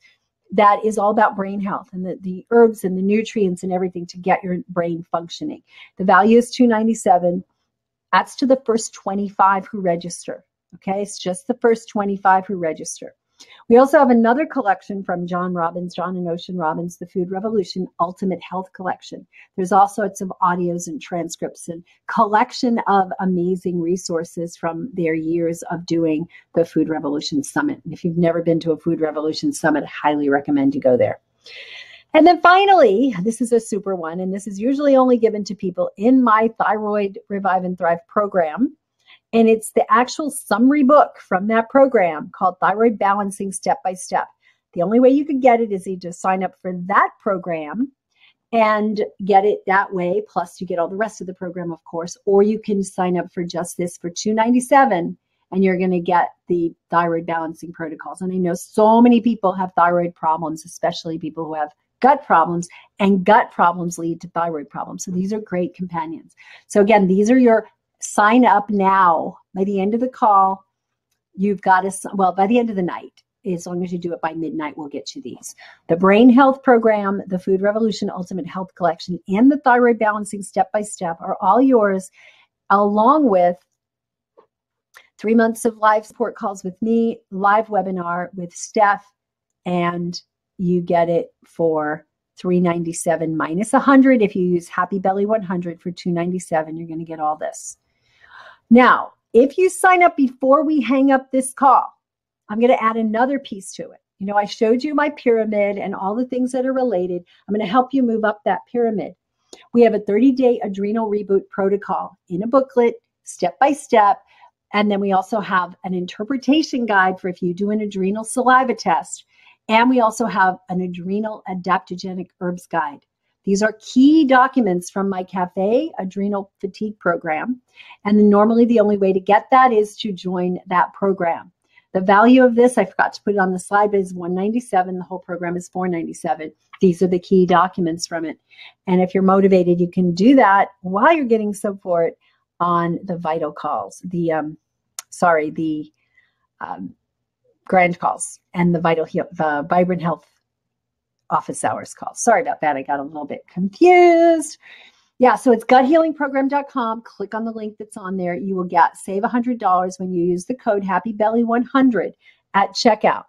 that is all about brain health and the herbs and the nutrients and everything to get your brain functioning. The value is $297. That's to the first 25 who register. Okay, it's just the first 25 who register. We also have another collection from John and Ocean Robbins, the Food Revolution Ultimate Health Collection. There's all sorts of audios and transcripts and collection of amazing resources from their years of doing the Food Revolution Summit. And if you've never been to a Food Revolution Summit, I highly recommend you go there. And then finally, this is a super one, and this is usually only given to people in my Thyroid Revive and Thrive program. And it's the actual summary book from that program called Thyroid Balancing Step by Step. The only way you could get it is either sign up for that program and get it that way. Plus you get all the rest of the program, of course, or you can sign up for just this for $297, and you're going to get the thyroid balancing protocols. And I know so many people have thyroid problems, especially people who have gut problems, and gut problems lead to thyroid problems. So these are great companions. So again, these are your sign up now. By the end of the call, you've got to, well, by the end of the night, as long as you do it by midnight, we'll get you these. The Brain Health Program, the Food Revolution Ultimate Health Collection, and the Thyroid Balancing Step-by-Step are all yours, along with 3 months of live support calls with me, live webinar with Steph, and you get it for $397 minus $100. If you use Happy Belly 100 for $297, you're going to get all this. Now, if you sign up before we hang up this call, I'm going to add another piece to it. You know, I showed you my pyramid and all the things that are related. I'm going to help you move up that pyramid. We have a 30-day adrenal reboot protocol in a booklet, step by step. And then we also have an interpretation guide for if you do an adrenal saliva test. And we also have an adrenal adaptogenic herbs guide. These are key documents from my Cafe Adrenal Fatigue program. And normally the only way to get that is to join that program. The value of this, I forgot to put it on the slide, but is $197. The whole program is $497. These are the key documents from it. And if you're motivated, you can do that while you're getting support on the vital calls, the grand calls and the Vibrant Health office hours calls. Sorry about that. I got a little bit confused. Yeah, so it's guthealingprogram.com. Click on the link that's on there. You will save $100 when you use the code HAPPYBELLY100 at checkout.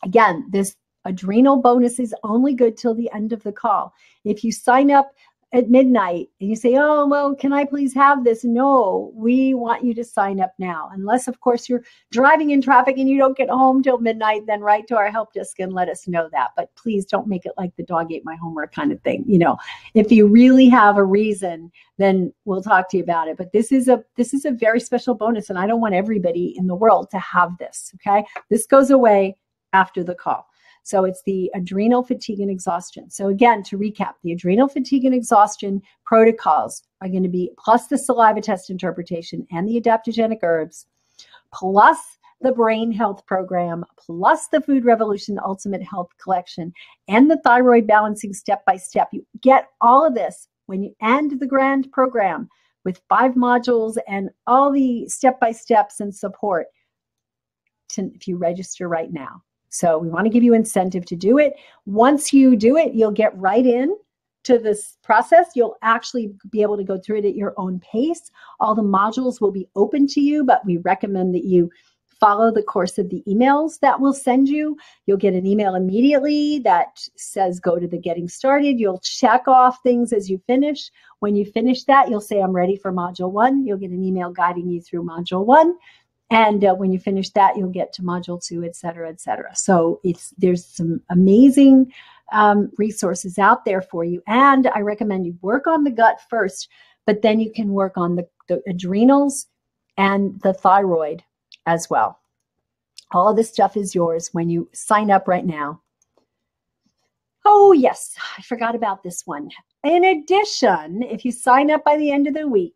Again, this adrenal bonus is only good till the end of the call. If you sign up at midnight and you say, oh, well, can I please have this? No, we want you to sign up now. Unless, of course, you're driving in traffic and you don't get home till midnight, then write to our help desk and let us know that. But please don't make it like the dog ate my homework kind of thing. You know, if you really have a reason, then we'll talk to you about it. But this is a very special bonus, and I don't want everybody in the world to have this, okay? This goes away after the call. So it's the adrenal fatigue and exhaustion. So again, to recap, the adrenal fatigue and exhaustion protocols are going to be plus the saliva test interpretation and the adaptogenic herbs, plus the brain health program, plus the Food Revolution Ultimate Health Collection, and the thyroid balancing step-by-step. You get all of this when you end the grand program with 5 modules and all the step-by-steps and support if you register right now. So we want to give you incentive to do it. Once you do it, you'll get right in to this process. You'll actually be able to go through it at your own pace. All the modules will be open to you, but we recommend that you follow the course of the emails that we'll send you. You'll get an email immediately that says go to the getting started. You'll check off things as you finish. When you finish that, you'll say I'm ready for module 1. You'll get an email guiding you through module 1. And when you finish that, you'll get to module 2, et cetera, et cetera. So there's some amazing resources out there for you. And I recommend you work on the gut first, but then you can work on the adrenals and the thyroid as well. All of this stuff is yours when you sign up right now. Oh, yes, I forgot about this one. In addition, if you sign up by the end of the week,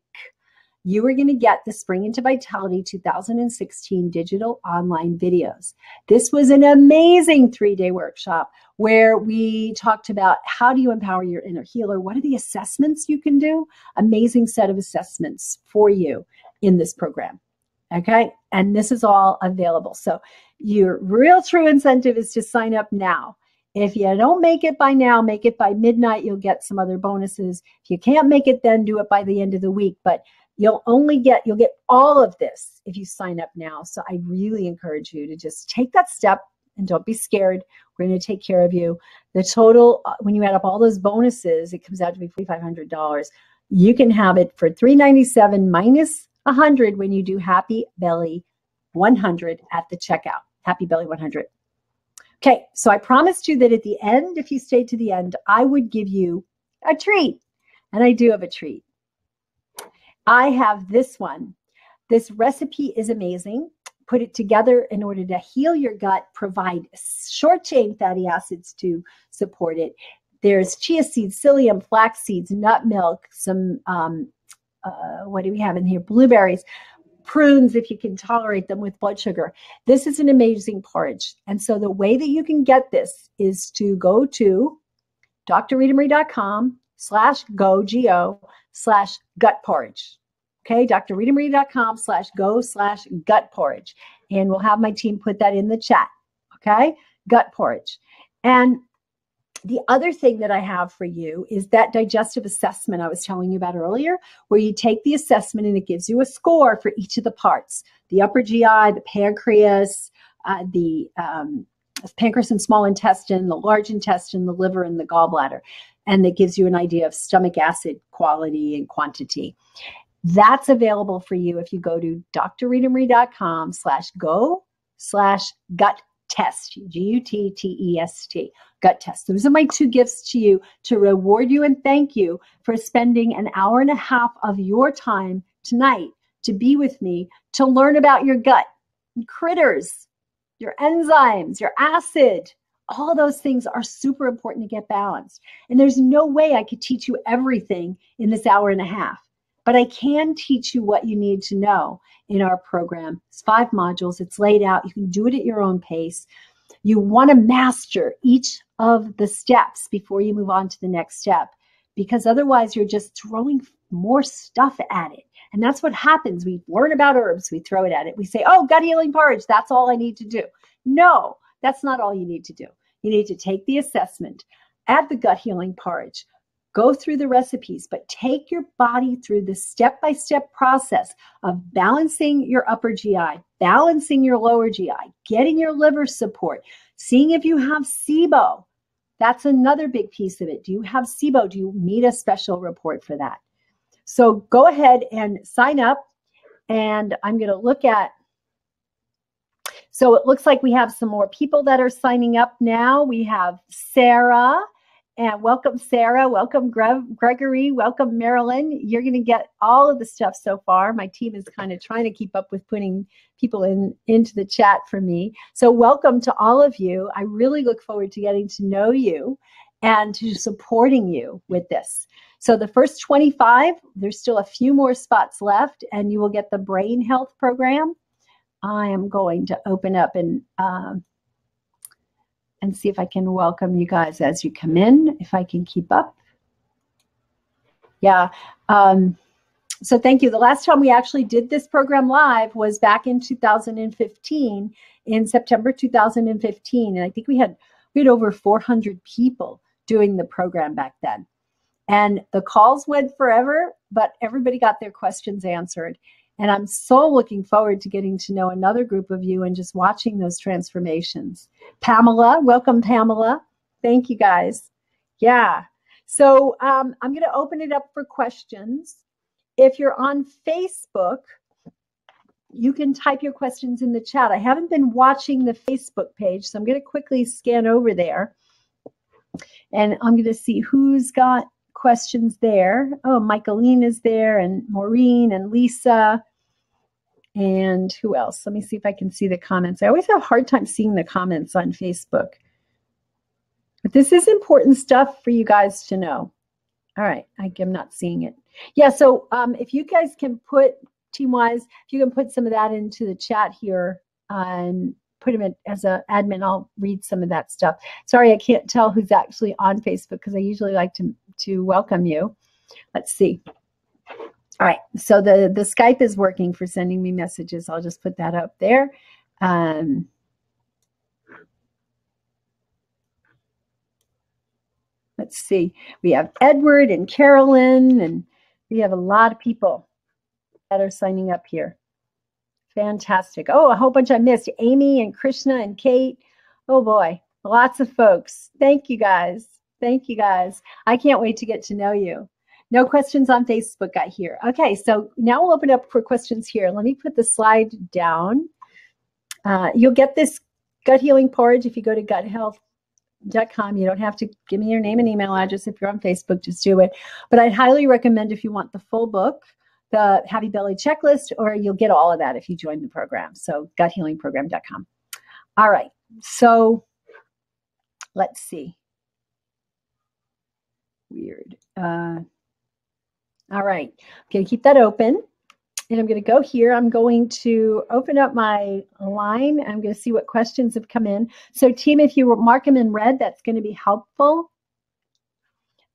you are going to get the Spring into Vitality 2016 digital online videos. This was an amazing 3-day workshop where we talked about how do you empower your inner healer? What are the assessments you can do? Amazing set of assessments for you in this program. Okay, and this is all available. So your real true incentive is to sign up now. If you don't make it by now, make it by midnight. You'll get some other bonuses. If you can't make it, then do it by the end of the week. But you'll get all of this if you sign up now. So I really encourage you to just take that step and don't be scared. We're going to take care of you. The total, when you add up all those bonuses, it comes out to be $4,500. You can have it for $397 minus $100 when you do Happy Belly 100 at the checkout. Happy Belly 100. Okay, so I promised you that at the end, if you stayed to the end, I would give you a treat. And I do have a treat. I have this one. This recipe is amazing. Put it together in order to heal your gut, provide short chain fatty acids to support it. There's chia seeds, psyllium, flax seeds, nut milk, some, what do we have in here? Blueberries, prunes, if you can tolerate them with blood sugar. This is an amazing porridge. And so the way that you can get this is to go to drritamarie.com/go/gut porridge. Okay, drritamarie.com/go/gut porridge. And we'll have my team put that in the chat. okay? Gut porridge. And the other thing that I have for you is that digestive assessment I was telling you about earlier, where you take the assessment and it gives you a score for each of the parts, the upper GI, the pancreas, the pancreas and small intestine, the large intestine, the liver, and the gallbladder. And it gives you an idea of stomach acid quality and quantity. That's available for you if you go to drritamarie.com/go/gut test, GUTTEST, gut test. Those are my two gifts to you to reward you and thank you for spending an hour and a half of your time tonight to be with me to learn about your gut, critters, your enzymes, your acid. All those things are super important to get balanced. And there's no way I could teach you everything in this hour and a half, but I can teach you what you need to know in our program. It's 5 modules. It's laid out. You can do it at your own pace. You want to master each of the steps before you move on to the next step, because otherwise you're just throwing more stuff at it. And that's what happens. We learn about herbs. We throw it at it. We say, oh, gut healing porridge. That's all I need to do. No, that's not all you need to do. You need to take the assessment, add the gut healing porridge, go through the recipes, but take your body through the step-by-step process of balancing your upper GI, balancing your lower GI, getting your liver support, seeing if you have SIBO. That's another big piece of it. Do you have SIBO? Do you need a special report for that? So go ahead and sign up, and I'm going to look at, so it looks like we have some more people that are signing up now. We have Sarah. And welcome, Sarah. Welcome, Gregory. Welcome, Marilyn. You're going to get all of the stuff so far. My team is kind of trying to keep up with putting people into the chat for me. So welcome to all of you. I really look forward to getting to know you and to supporting you with this. So the first 25, there's still a few more spots left, and you will get the brain health program. I am going to open up and see if I can welcome you guys as you come in, if I can keep up. Yeah. So thank you. The last time we actually did this program live was back in 2015, in September 2015. And I think we had over 400 people doing the program back then. And the calls went forever, but everybody got their questions answered. And I'm so looking forward to getting to know another group of you and just watching those transformations. Pamela, welcome, Pamela. Thank you, guys. Yeah. So I'm going to open it up for questions. If you're on Facebook, you can type your questions in the chat. I haven't been watching the Facebook page, so I'm going to quickly scan over there. And I'm going to see who's got questions there. Oh, Michaeline is there, and Maureen and Lisa, and who else? Let me see if I can see the comments. I always have a hard time seeing the comments on Facebook, but this is important stuff for you guys to know. All right, I'm not seeing it. Yeah, so if you guys can put, team-wise, if you can put some of that into the chat here and put them in as an admin, I'll read some of that stuff. Sorry, I can't tell who's actually on Facebook because I usually like to welcome you. Let's see. All right, so the Skype is working for sending me messages. I'll just put that up there. Let's see. We have Edward and Carolyn, and we have a lot of people that are signing up here. Fantastic. Oh, a whole bunch I missed. Amy and Krishna and Kate. Oh, boy. Lots of folks. Thank you, guys. Thank you, guys. I can't wait to get to know you. No questions on Facebook, I hear. Okay, so now we'll open up for questions here. Let me put the slide down. You'll get this gut healing porridge if you go to guthealth.com. You don't have to give me your name and email address if you're on Facebook. Just do it. But I'd highly recommend if you want the full book, the Happy Belly Checklist, or you'll get all of that if you join the program. So guthealingprogram.com. All right, so let's see. Weird. All right, I'm going to keep that open, and I'm going to go here. I'm going to open up my line. I'm going to see what questions have come in. So team, if you mark them in red, that's going to be helpful.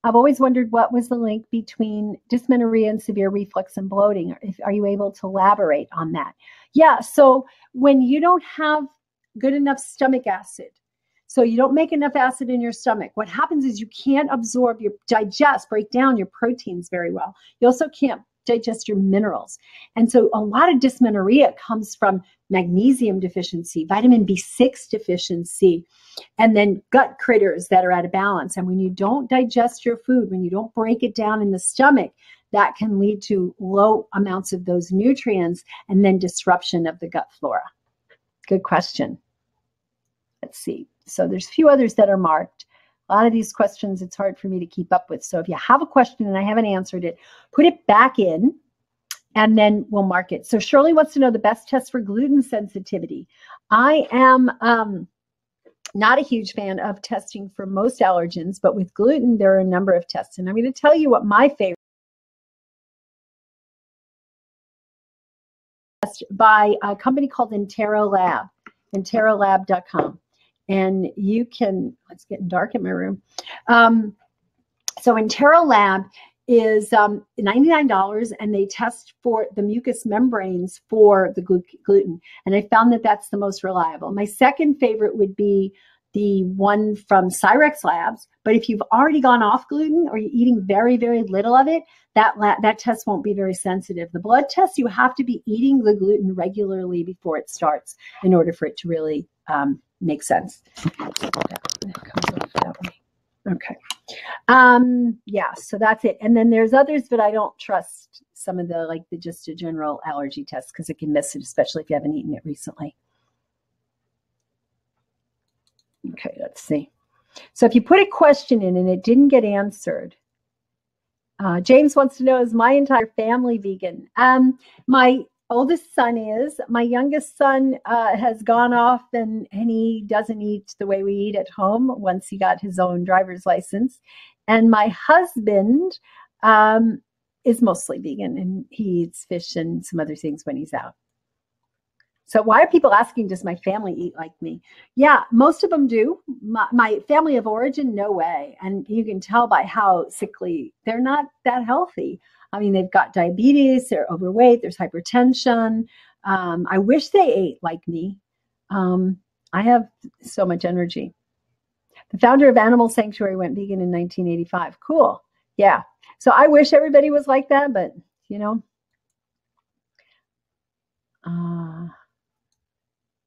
I've always wondered what was the link between dysmenorrhea and severe reflux and bloating. Are you able to elaborate on that? Yeah, so when you don't have good enough stomach acid. So you don't make enough acid in your stomach. What happens is you can't absorb break down your proteins very well. You also can't digest your minerals. And so a lot of dysmenorrhea comes from magnesium deficiency, vitamin B6 deficiency, and then gut critters that are out of balance. And when you don't digest your food, when you don't break it down in the stomach, that can lead to low amounts of those nutrients and then disruption of the gut flora. Good question. Let's see. So there's a few others that are marked. A lot of these questions, it's hard for me to keep up with. So if you have a question and I haven't answered it, put it back in and then we'll mark it. So Shirley wants to know the best test for gluten sensitivity. I am not a huge fan of testing for most allergens, but with gluten, there are a number of tests. And I'm going to tell you what my favorite test by a company called InteroLab, interolab.com. And you can, it's getting dark in my room. So InteroLab is $99, and they test for the mucous membranes for the gluten. And I found that that's the most reliable. My second favorite would be the one from Cyrex Labs. But if you've already gone off gluten or you're eating very, very little of it, that test won't be very sensitive. The blood test, you have to be eating the gluten regularly before it starts in order for it to really make sense. Okay. Yeah, so that's it. And then there's others, but I don't trust some of the, just a general allergy test because it can miss it, especially if you haven't eaten it recently. Okay, let's see. So if you put a question in and it didn't get answered, James wants to know, is my entire family vegan? My oldest son is. My youngest son has gone off and he doesn't eat the way we eat at home once he got his own driver's license. And my husband is mostly vegan, and he eats fish and some other things when he's out. So why are people asking, does my family eat like me? Yeah, most of them do. My family of origin, no way. And you can tell by how sickly, they're not that healthy. I mean, they've got diabetes, they're overweight, there's hypertension. I wish they ate like me. I have so much energy. The founder of Animal Sanctuary went vegan in 1985. Cool. Yeah. So I wish everybody was like that, but you know.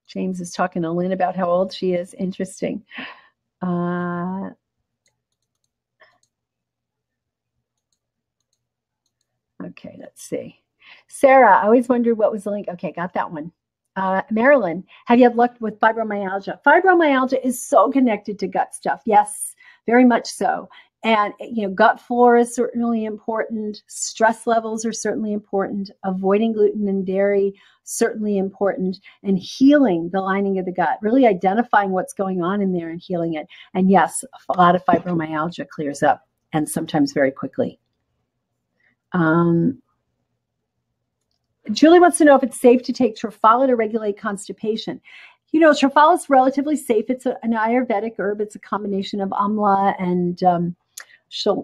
James is talking to Lynn about how old she is. Interesting. Okay, let's see. Sarah, I always wondered what was the link. Okay, got that one. Marilyn, have you had luck with fibromyalgia? Fibromyalgia is so connected to gut stuff. Yes, very much so. And, you know, gut flora is certainly important. Stress levels are certainly important. Avoiding gluten and dairy, certainly important. And healing the lining of the gut, really identifying what's going on in there and healing it. And yes, a lot of fibromyalgia clears up, and sometimes very quickly. Julie wants to know if it's safe to take Triphala to regulate constipation. You know, Triphala is relatively safe. It's an Ayurvedic herb. It's a combination of amla and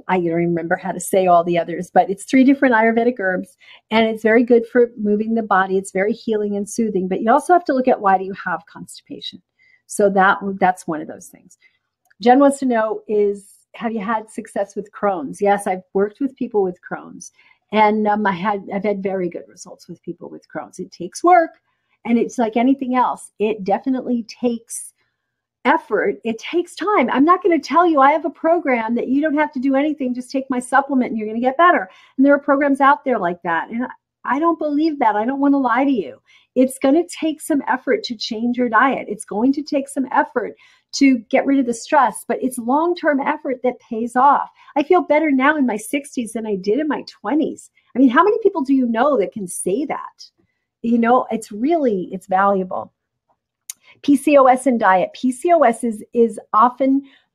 I don't remember how to say all the others, but it's 3 different Ayurvedic herbs, and it's very good for moving the body. It's very healing and soothing, but you also have to look at, why do you have constipation? So that's one of those things. Jen wants to know, have you had success with Crohn's? Yes, I've worked with people with Crohn's, and I've had very good results with people with Crohn's. It takes work, and it's like anything else. It definitely takes effort. It takes time. I'm not going to tell you I have a program that you don't have to do anything. Just take my supplement and you're going to get better. And there are programs out there like that. And I don't believe that. I don't want to lie to you. It's going to take some effort to change your diet. It's going to take some effort to get rid of the stress, but it's long-term effort that pays off. I feel better now in my 60s than I did in my 20s. I mean, how many people do you know that can say that? You know, it's valuable. PCOS and diet. PCOS is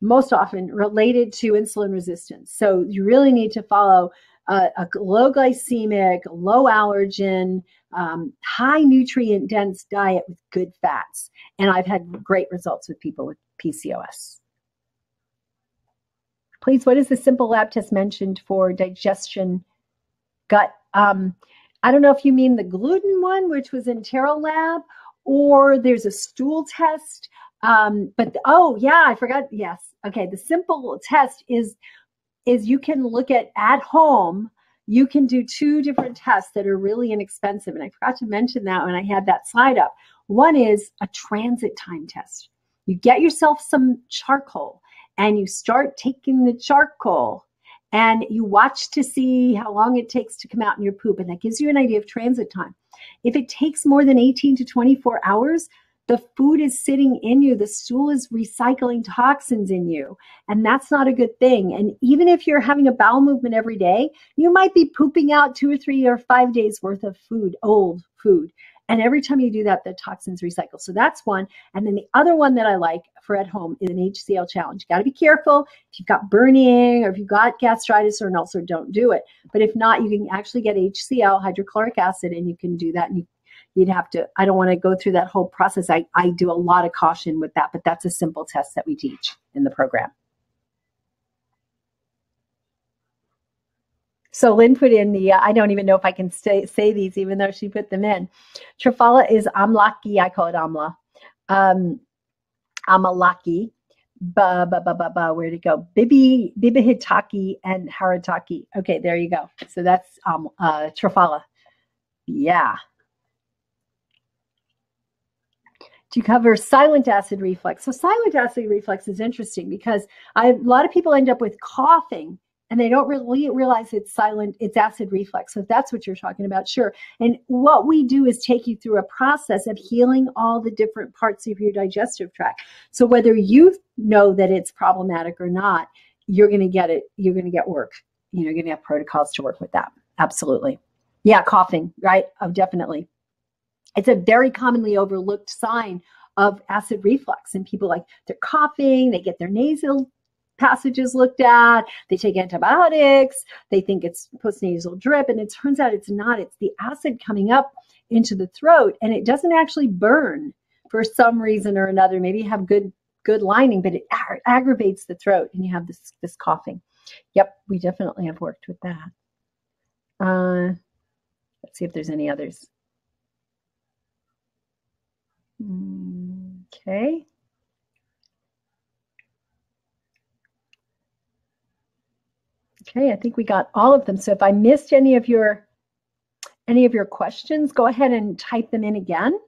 most often related to insulin resistance. So you really need to follow a low glycemic, low allergen, high nutrient dense diet with good fats. And I've had great results with people with PCOS. Please, what is the simple lab test mentioned for digestion gut? I don't know if you mean the gluten one, which was InteroLab, or there's a stool test. Oh yeah, I forgot. Yes. Okay. The simple test is you can look at home. You can do 2 different tests that are really inexpensive. And I forgot to mention that when I had that slide up. One is a transit time test. You get yourself some charcoal and you start taking the charcoal and you watch to see how long it takes to come out in your poop. And that gives you an idea of transit time. If it takes more than 18 to 24 hours, the food is sitting in you. The stool is recycling toxins in you. And that's not a good thing. And even if you're having a bowel movement every day, you might be pooping out 2 or 3 or 5 days worth of food, old food. And every time you do that, the toxins recycle. So that's one. And then the other one that I like for at home is an HCl challenge. You got to be careful. If you've got burning or if you've got gastritis or an ulcer, don't do it. But if not, you can actually get HCl, hydrochloric acid, and you can do that. And you'd have to, I don't want to go through that whole process. I do a lot of caution with that, but that's a simple test that we teach in the program. So Lynn put in the, I don't even know if I can say these, even though she put them in. Trafala is amlaki. I call it amla. Amalaki. Where'd it go? Bibihitaki and Harataki. Okay, there you go. So that's Trafala. Yeah. To cover silent acid reflux. So silent acid reflux is interesting because a lot of people end up with coughing and they don't really realize it's acid reflux. So if that's what you're talking about, sure. And what we do is take you through a process of healing all the different parts of your digestive tract. So whether you know that it's problematic or not, you're going to get it. You're going to get work. You're going to have protocols to work with that. Absolutely. Yeah, coughing, right? Oh, definitely. It's a very commonly overlooked sign of acid reflux. And people they're coughing, they get their nasal passages looked at, they take antibiotics, they think it's postnasal drip, and it turns out it's not. It's the acid coming up into the throat, and it doesn't actually burn for some reason or another. Maybe you have good lining, but it aggravates the throat, and you have this coughing. Yep, we definitely have worked with that. Let's see if there's any others. Okay. Okay, I think we got all of them. So if I missed any of your questions, go ahead and type them in again.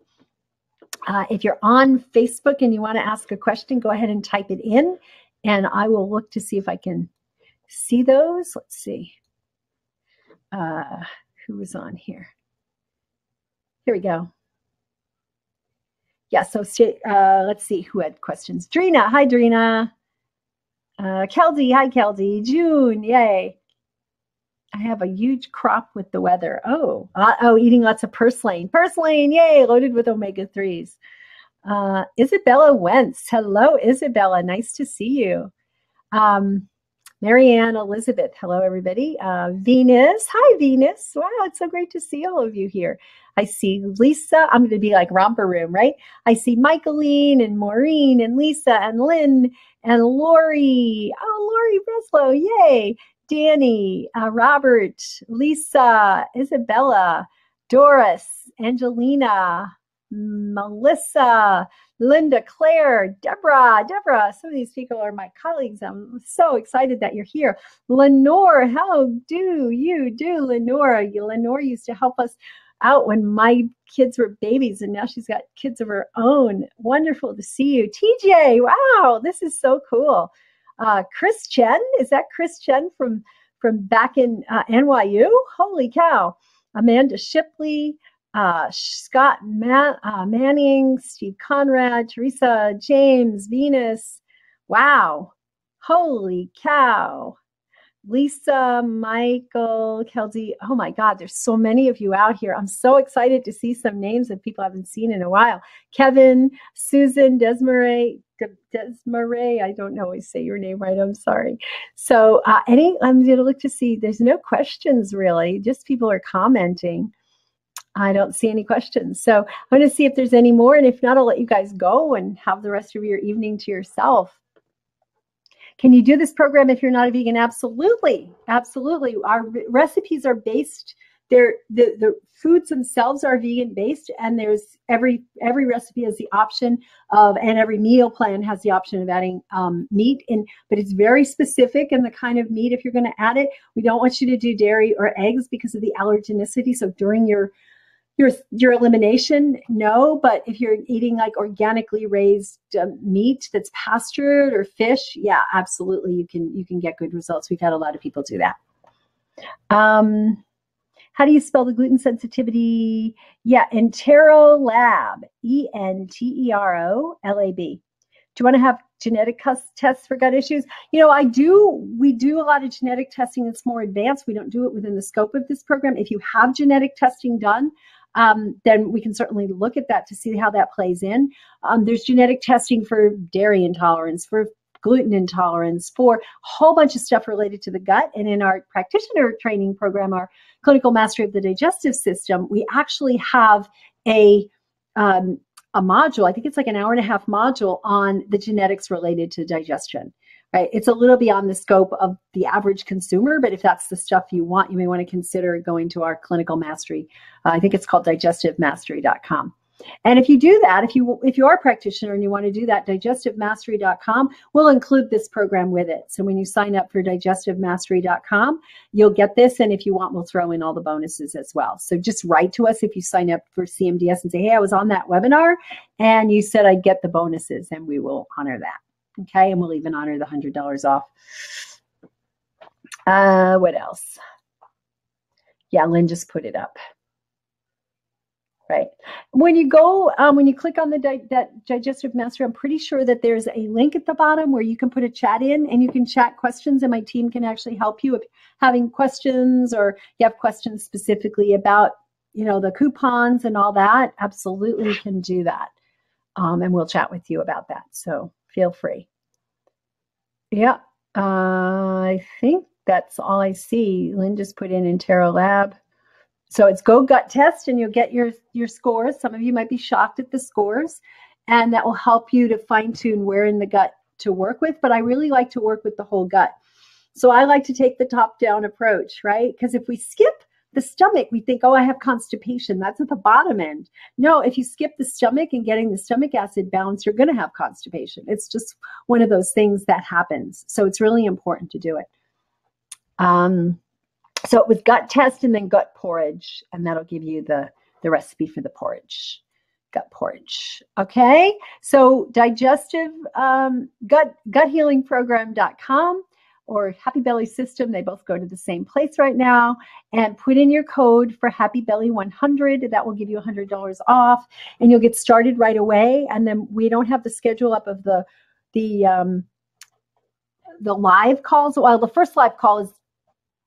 If you're on Facebook and you want to ask a question, go ahead and type it in, and I will look to see if I can see those. Let's see. Who is on here? Here we go. Yeah, so let's see who had questions. Drina, hi Drina. Keldy, hi Keldy. June, yay. I have a huge crop with the weather. Oh, eating lots of purslane. Purslane, yay, loaded with omega-3s. Isabella Wentz. Hello, Isabella. Nice to see you. Marianne Elizabeth. Hello, everybody. Venus. Hi, Venus. Wow, it's so great to see all of you here. I see Lisa. I'm going to be like romper room, right? I see Michaeline and Maureen and Lisa and Lynn and Lori. Oh, Lori Breslow. Yay. Danny, Robert, Lisa, Isabella, Doris, Angelina, Melissa, Linda, Claire, Deborah. Some of these people are my colleagues. I'm so excited that you're here. Lenore, how do you do, Lenore? Lenore used to help us out when my kids were babies, and now she's got kids of her own. Wonderful to see you. TJ, wow, this is so cool. Chris Chen, is that Chris Chen from back in NYU? Holy cow. Amanda Shipley, Scott Manning, Steve Conrad, Teresa James, Venus. Wow. Holy cow. Lisa, Michael, Keldy. Oh my God, there's so many of you out here. I'm so excited to see some names that people I haven't seen in a while. Kevin, Susan, Desmarais, I don't always say your name right. I'm sorry. So I'm going to look to see. There's no questions really. Just people are commenting. I don't see any questions. So I'm going to see if there's any more. And if not, I'll let you guys go and have the rest of your evening to yourself. Can you do this program if you're not a vegan? Absolutely. Absolutely. Our recipes are based the foods themselves are vegan based, and there's every recipe has the option of, and every meal plan has the option of adding meat in, but it's very specific in the kind of meat if you're going to add it. We don't want you to do dairy or eggs because of the allergenicity. So during your elimination, no, but if you're eating like organically raised meat that's pastured or fish, yeah, absolutely, you can get good results. We've had a lot of people do that. How do you spell the gluten sensitivity? Yeah, Enterolab, ENTEROLAB. Do you want to have genetic tests for gut issues? You know, we do a lot of genetic testing that's more advanced. We don't do it within the scope of this program. If you have genetic testing done, then we can certainly look at that to see how that plays in. There's genetic testing for dairy intolerance, for gluten intolerance, for a whole bunch of stuff related to the gut. And in our practitioner training program, our clinical mastery of the digestive system, we actually have a module. I think it's like an 1.5-hour module on the genetics related to digestion. Right? It's a little beyond the scope of the average consumer, but if that's the stuff you want, you may want to consider going to our clinical mastery. I think it's called digestivemastery.com. And if you do that, if you are a practitioner and you want to do that, digestivemastery.com will include this program with it. So when you sign up for digestivemastery.com, you'll get this. And if you want, we'll throw in all the bonuses as well. So just write to us if you sign up for CMDS and say, hey, I was on that webinar and you said I'd get the bonuses, and we will honor that. Okay, and we'll even honor the $100 off. What else? Yeah, Lynn just put it up. Right. When you go, when you click on that Digestive Mastery, I'm pretty sure that there's a link at the bottom where you can put a chat in and you can chat questions, and my team can actually help you if having questions or you have questions specifically about, you know, the coupons and all that. Absolutely can do that. And we'll chat with you about that. So feel free. Yeah. I think that's all I see. Lynn just put in Enterolab. So it's Go Gut Test, and you'll get your scores. Some of you might be shocked at the scores, and that will help you to fine tune where in the gut to work with. But I really like to work with the whole gut. So I like to take the top down approach, right? Because if we skip the stomach, we think, oh, I have constipation. That's at the bottom end. No, if you skip the stomach and getting the stomach acid balanced, you're going to have constipation. It's just one of those things that happens. So it's really important to do it. So it was gut test and then gut porridge, and that'll give you the recipe for the porridge, gut porridge. Okay, so digestive guthealingprogram.com or Happy Belly System, they both go to the same place right now, and put in your code for Happy Belly 100. That will give you $100 off, and you'll get started right away. And then we don't have the schedule up of the live calls. Well, the first live call is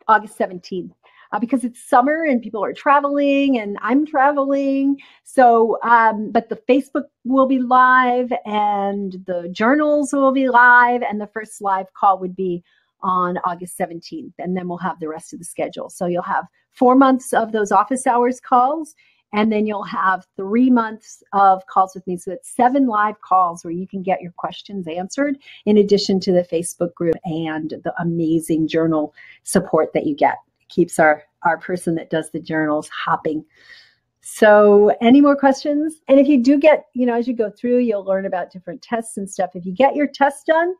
August 17th. Because it's summer and people are traveling and I'm traveling. So, but the Facebook will be live and the journals will be live, and the first live call would be on August 17th. And then we'll have the rest of the schedule. So you'll have 4 months of those office hours calls, and then you'll have 3 months of calls with me. So it's 7 live calls where you can get your questions answered, in addition to the Facebook group and the amazing journal support that you get. Keeps our person that does the journals hopping. So any more questions? And if you do get, you know, as you go through, you'll learn about different tests and stuff. If you get your tests done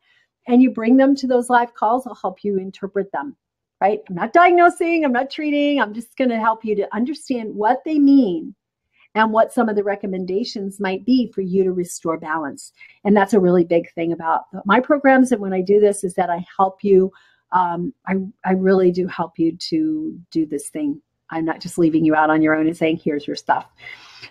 and you bring them to those live calls, I'll help you interpret them, right? I'm not diagnosing, I'm not treating. I'm just going to help you to understand what they mean and what some of the recommendations might be for you to restore balance. And that's a really big thing about my programs. And when I do this is that I help you. I really do help you to do this thing. I'm not just leaving you out on your own and saying, here's your stuff.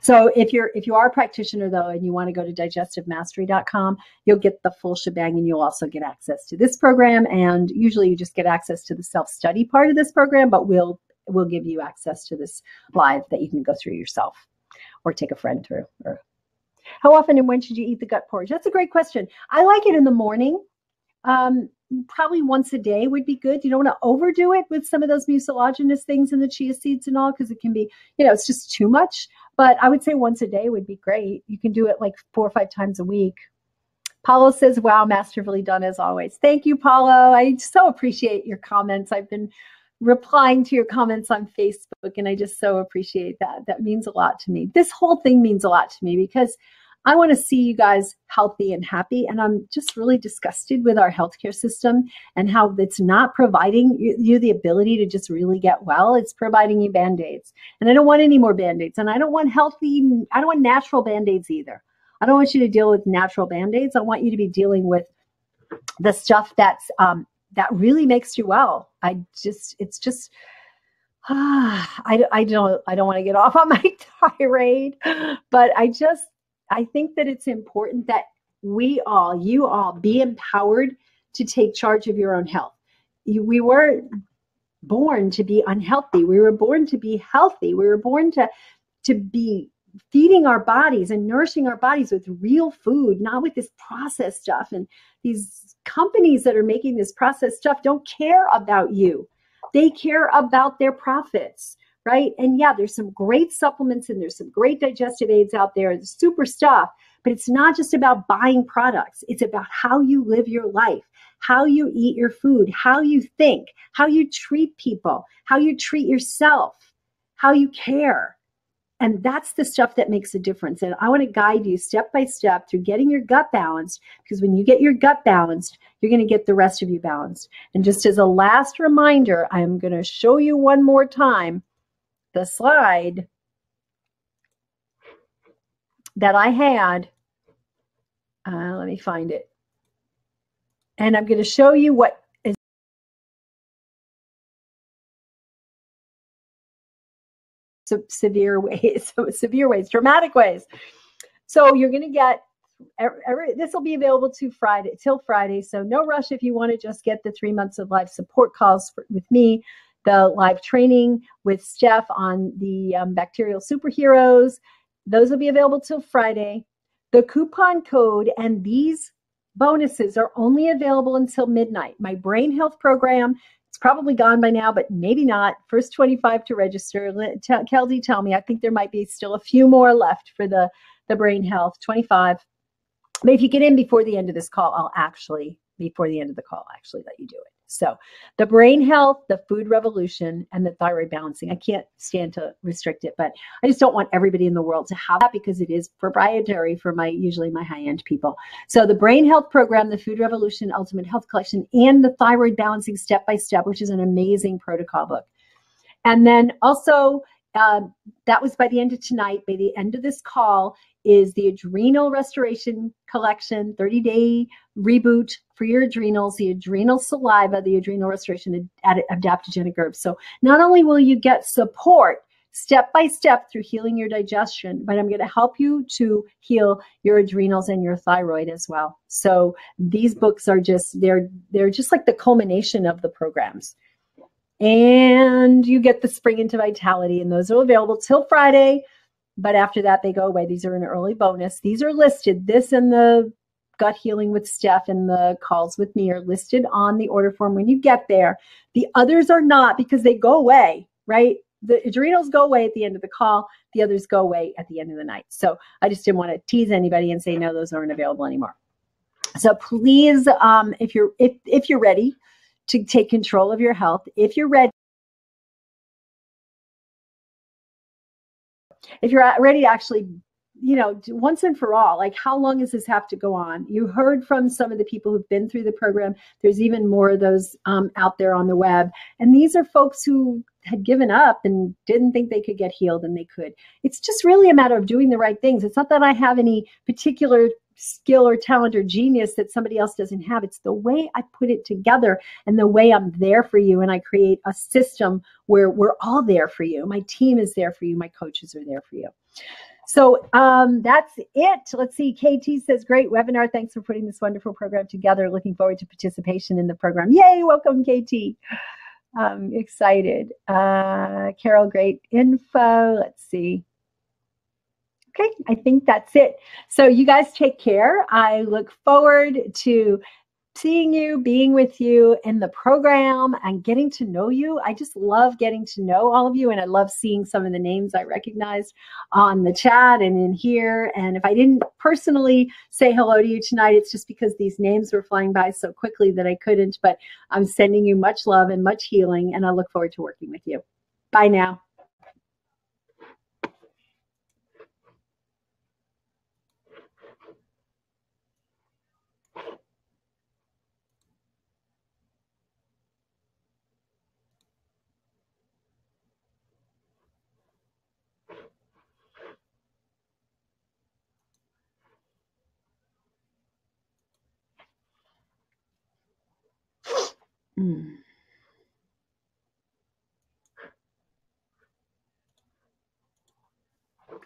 So if you are a practitioner though, and you want to go to digestivemastery.com, you'll get the full shebang, and you'll also get access to this program. And usually you just get access to the self-study part of this program, but we'll give you access to this live that you can go through yourself or take a friend through. Or how often and when should you eat the gut porridge? That's a great question. I like it in the morning. Probably once a day would be good. You don't want to overdo it with some of those mucilaginous things in the chia seeds and all, because it can be, you know, it's just too much. But I would say once a day would be great. You can do it like 4 or 5 times a week. Paulo says, wow, masterfully done as always. Thank you, Paulo. I so appreciate your comments. I've been replying to your comments on Facebook, and I just so appreciate that. That means a lot to me. This whole thing means a lot to me because I want to see you guys healthy and happy, and I'm just really disgusted with our healthcare system and how it's not providing you the ability to just really get well. It's providing you Band-Aids, and I don't want any more Band-Aids, and I don't want natural Band-Aids either. I don't want you to deal with natural Band-Aids. I want you to be dealing with the stuff that's that really makes you well. I don't want to get off on my tirade, but I think that it's important that you all be empowered to take charge of your own health. We weren't born to be unhealthy. We were born to be healthy. We were born to be feeding our bodies and nourishing our bodies with real food, not with this processed stuff. And these companies that are making this processed stuff don't care about you. They care about their profits, right? And yeah, there's some great supplements and there's some great digestive aids out there, the super stuff, but it's not just about buying products. It's about how you live your life, how you eat your food, how you think, how you treat people, how you treat yourself, how you care. And that's the stuff that makes a difference. And I want to guide you step by step through getting your gut balanced, because when you get your gut balanced, you're going to get the rest of you balanced. And just as a last reminder, I'm going to show you one more time the slide that I had. Let me find it. And I'm going to show you what is severe ways, dramatic ways. So you're going to get this will be available till Friday. So no rush if you want to just get the 3 months of live support calls with me, the live training with Steph on the bacterial superheroes. Those will be available till Friday. The coupon code and these bonuses are only available until midnight. My brain health program, it's probably gone by now, but maybe not. First 25 to register. Keldy, tell me. I think there might be still a few more left for the brain health, 25. But if you get in before the end of this call, I'll actually let you do it. So the brain health, the food revolution, and the thyroid balancing. I can't stand to restrict it, but I just don't want everybody in the world to have that because it is proprietary for usually my high-end people. So the brain health program, the food revolution, ultimate health collection, and the thyroid balancing step-by-step, which is an amazing protocol book. And then also, that was by the end of tonight. By the end of this call is the adrenal restoration collection, 30-day reboot for your adrenals, the adrenal saliva, the adrenal restoration adaptogenic herbs. So not only will you get support step by step through healing your digestion, but I'm going to help you to heal your adrenals and your thyroid as well. So these books are they're just like the culmination of the programs. And you get the Spring into Vitality, and those are available till Friday. But after that, they go away. These are an early bonus. These are listed. This and the Gut Healing with Steph and the calls with me are listed on the order form when you get there. The others are not because they go away, right? The adrenals go away at the end of the call. The others go away at the end of the night. So I just didn't want to tease anybody and say, no, those aren't available anymore. So please, if you're ready to take control of your health, if you're ready to actually, once and for all, like how long does this have to go on? You heard from some of the people who've been through the program. There's even more of those out there on the web. And these are folks who had given up and didn't think they could get healed, and they could. It's just really a matter of doing the right things. It's not that I have any particular skill or talent or genius that somebody else doesn't have. It's the way I put it together and the way I'm there for you. And I create a system where we're all there for you. My team is there for you. My coaches are there for you. So that's it. Let's see. KT says, great webinar. Thanks for putting this wonderful program together. Looking forward to participation in the program. Yay. Welcome, KT. I'm excited. Carol, great info. Let's see. Okay, I think that's it. So you guys take care. I look forward to seeing you, being with you in the program and getting to know you. I just love getting to know all of you. And I love seeing some of the names I recognized on the chat and in here. And if I didn't personally say hello to you tonight, it's just because these names were flying by so quickly that I couldn't. But I'm sending you much love and much healing. And I look forward to working with you. Bye now.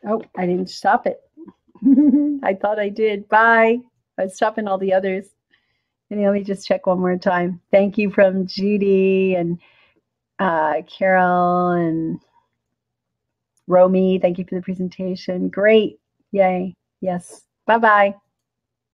Oh, I didn't stop it. I thought I did. Bye. I was stopping all the others. And let me just check one more time. Thank you from Judy and Carol and Romy. Thank you for the presentation. Great. Yay. Yes. Bye-bye.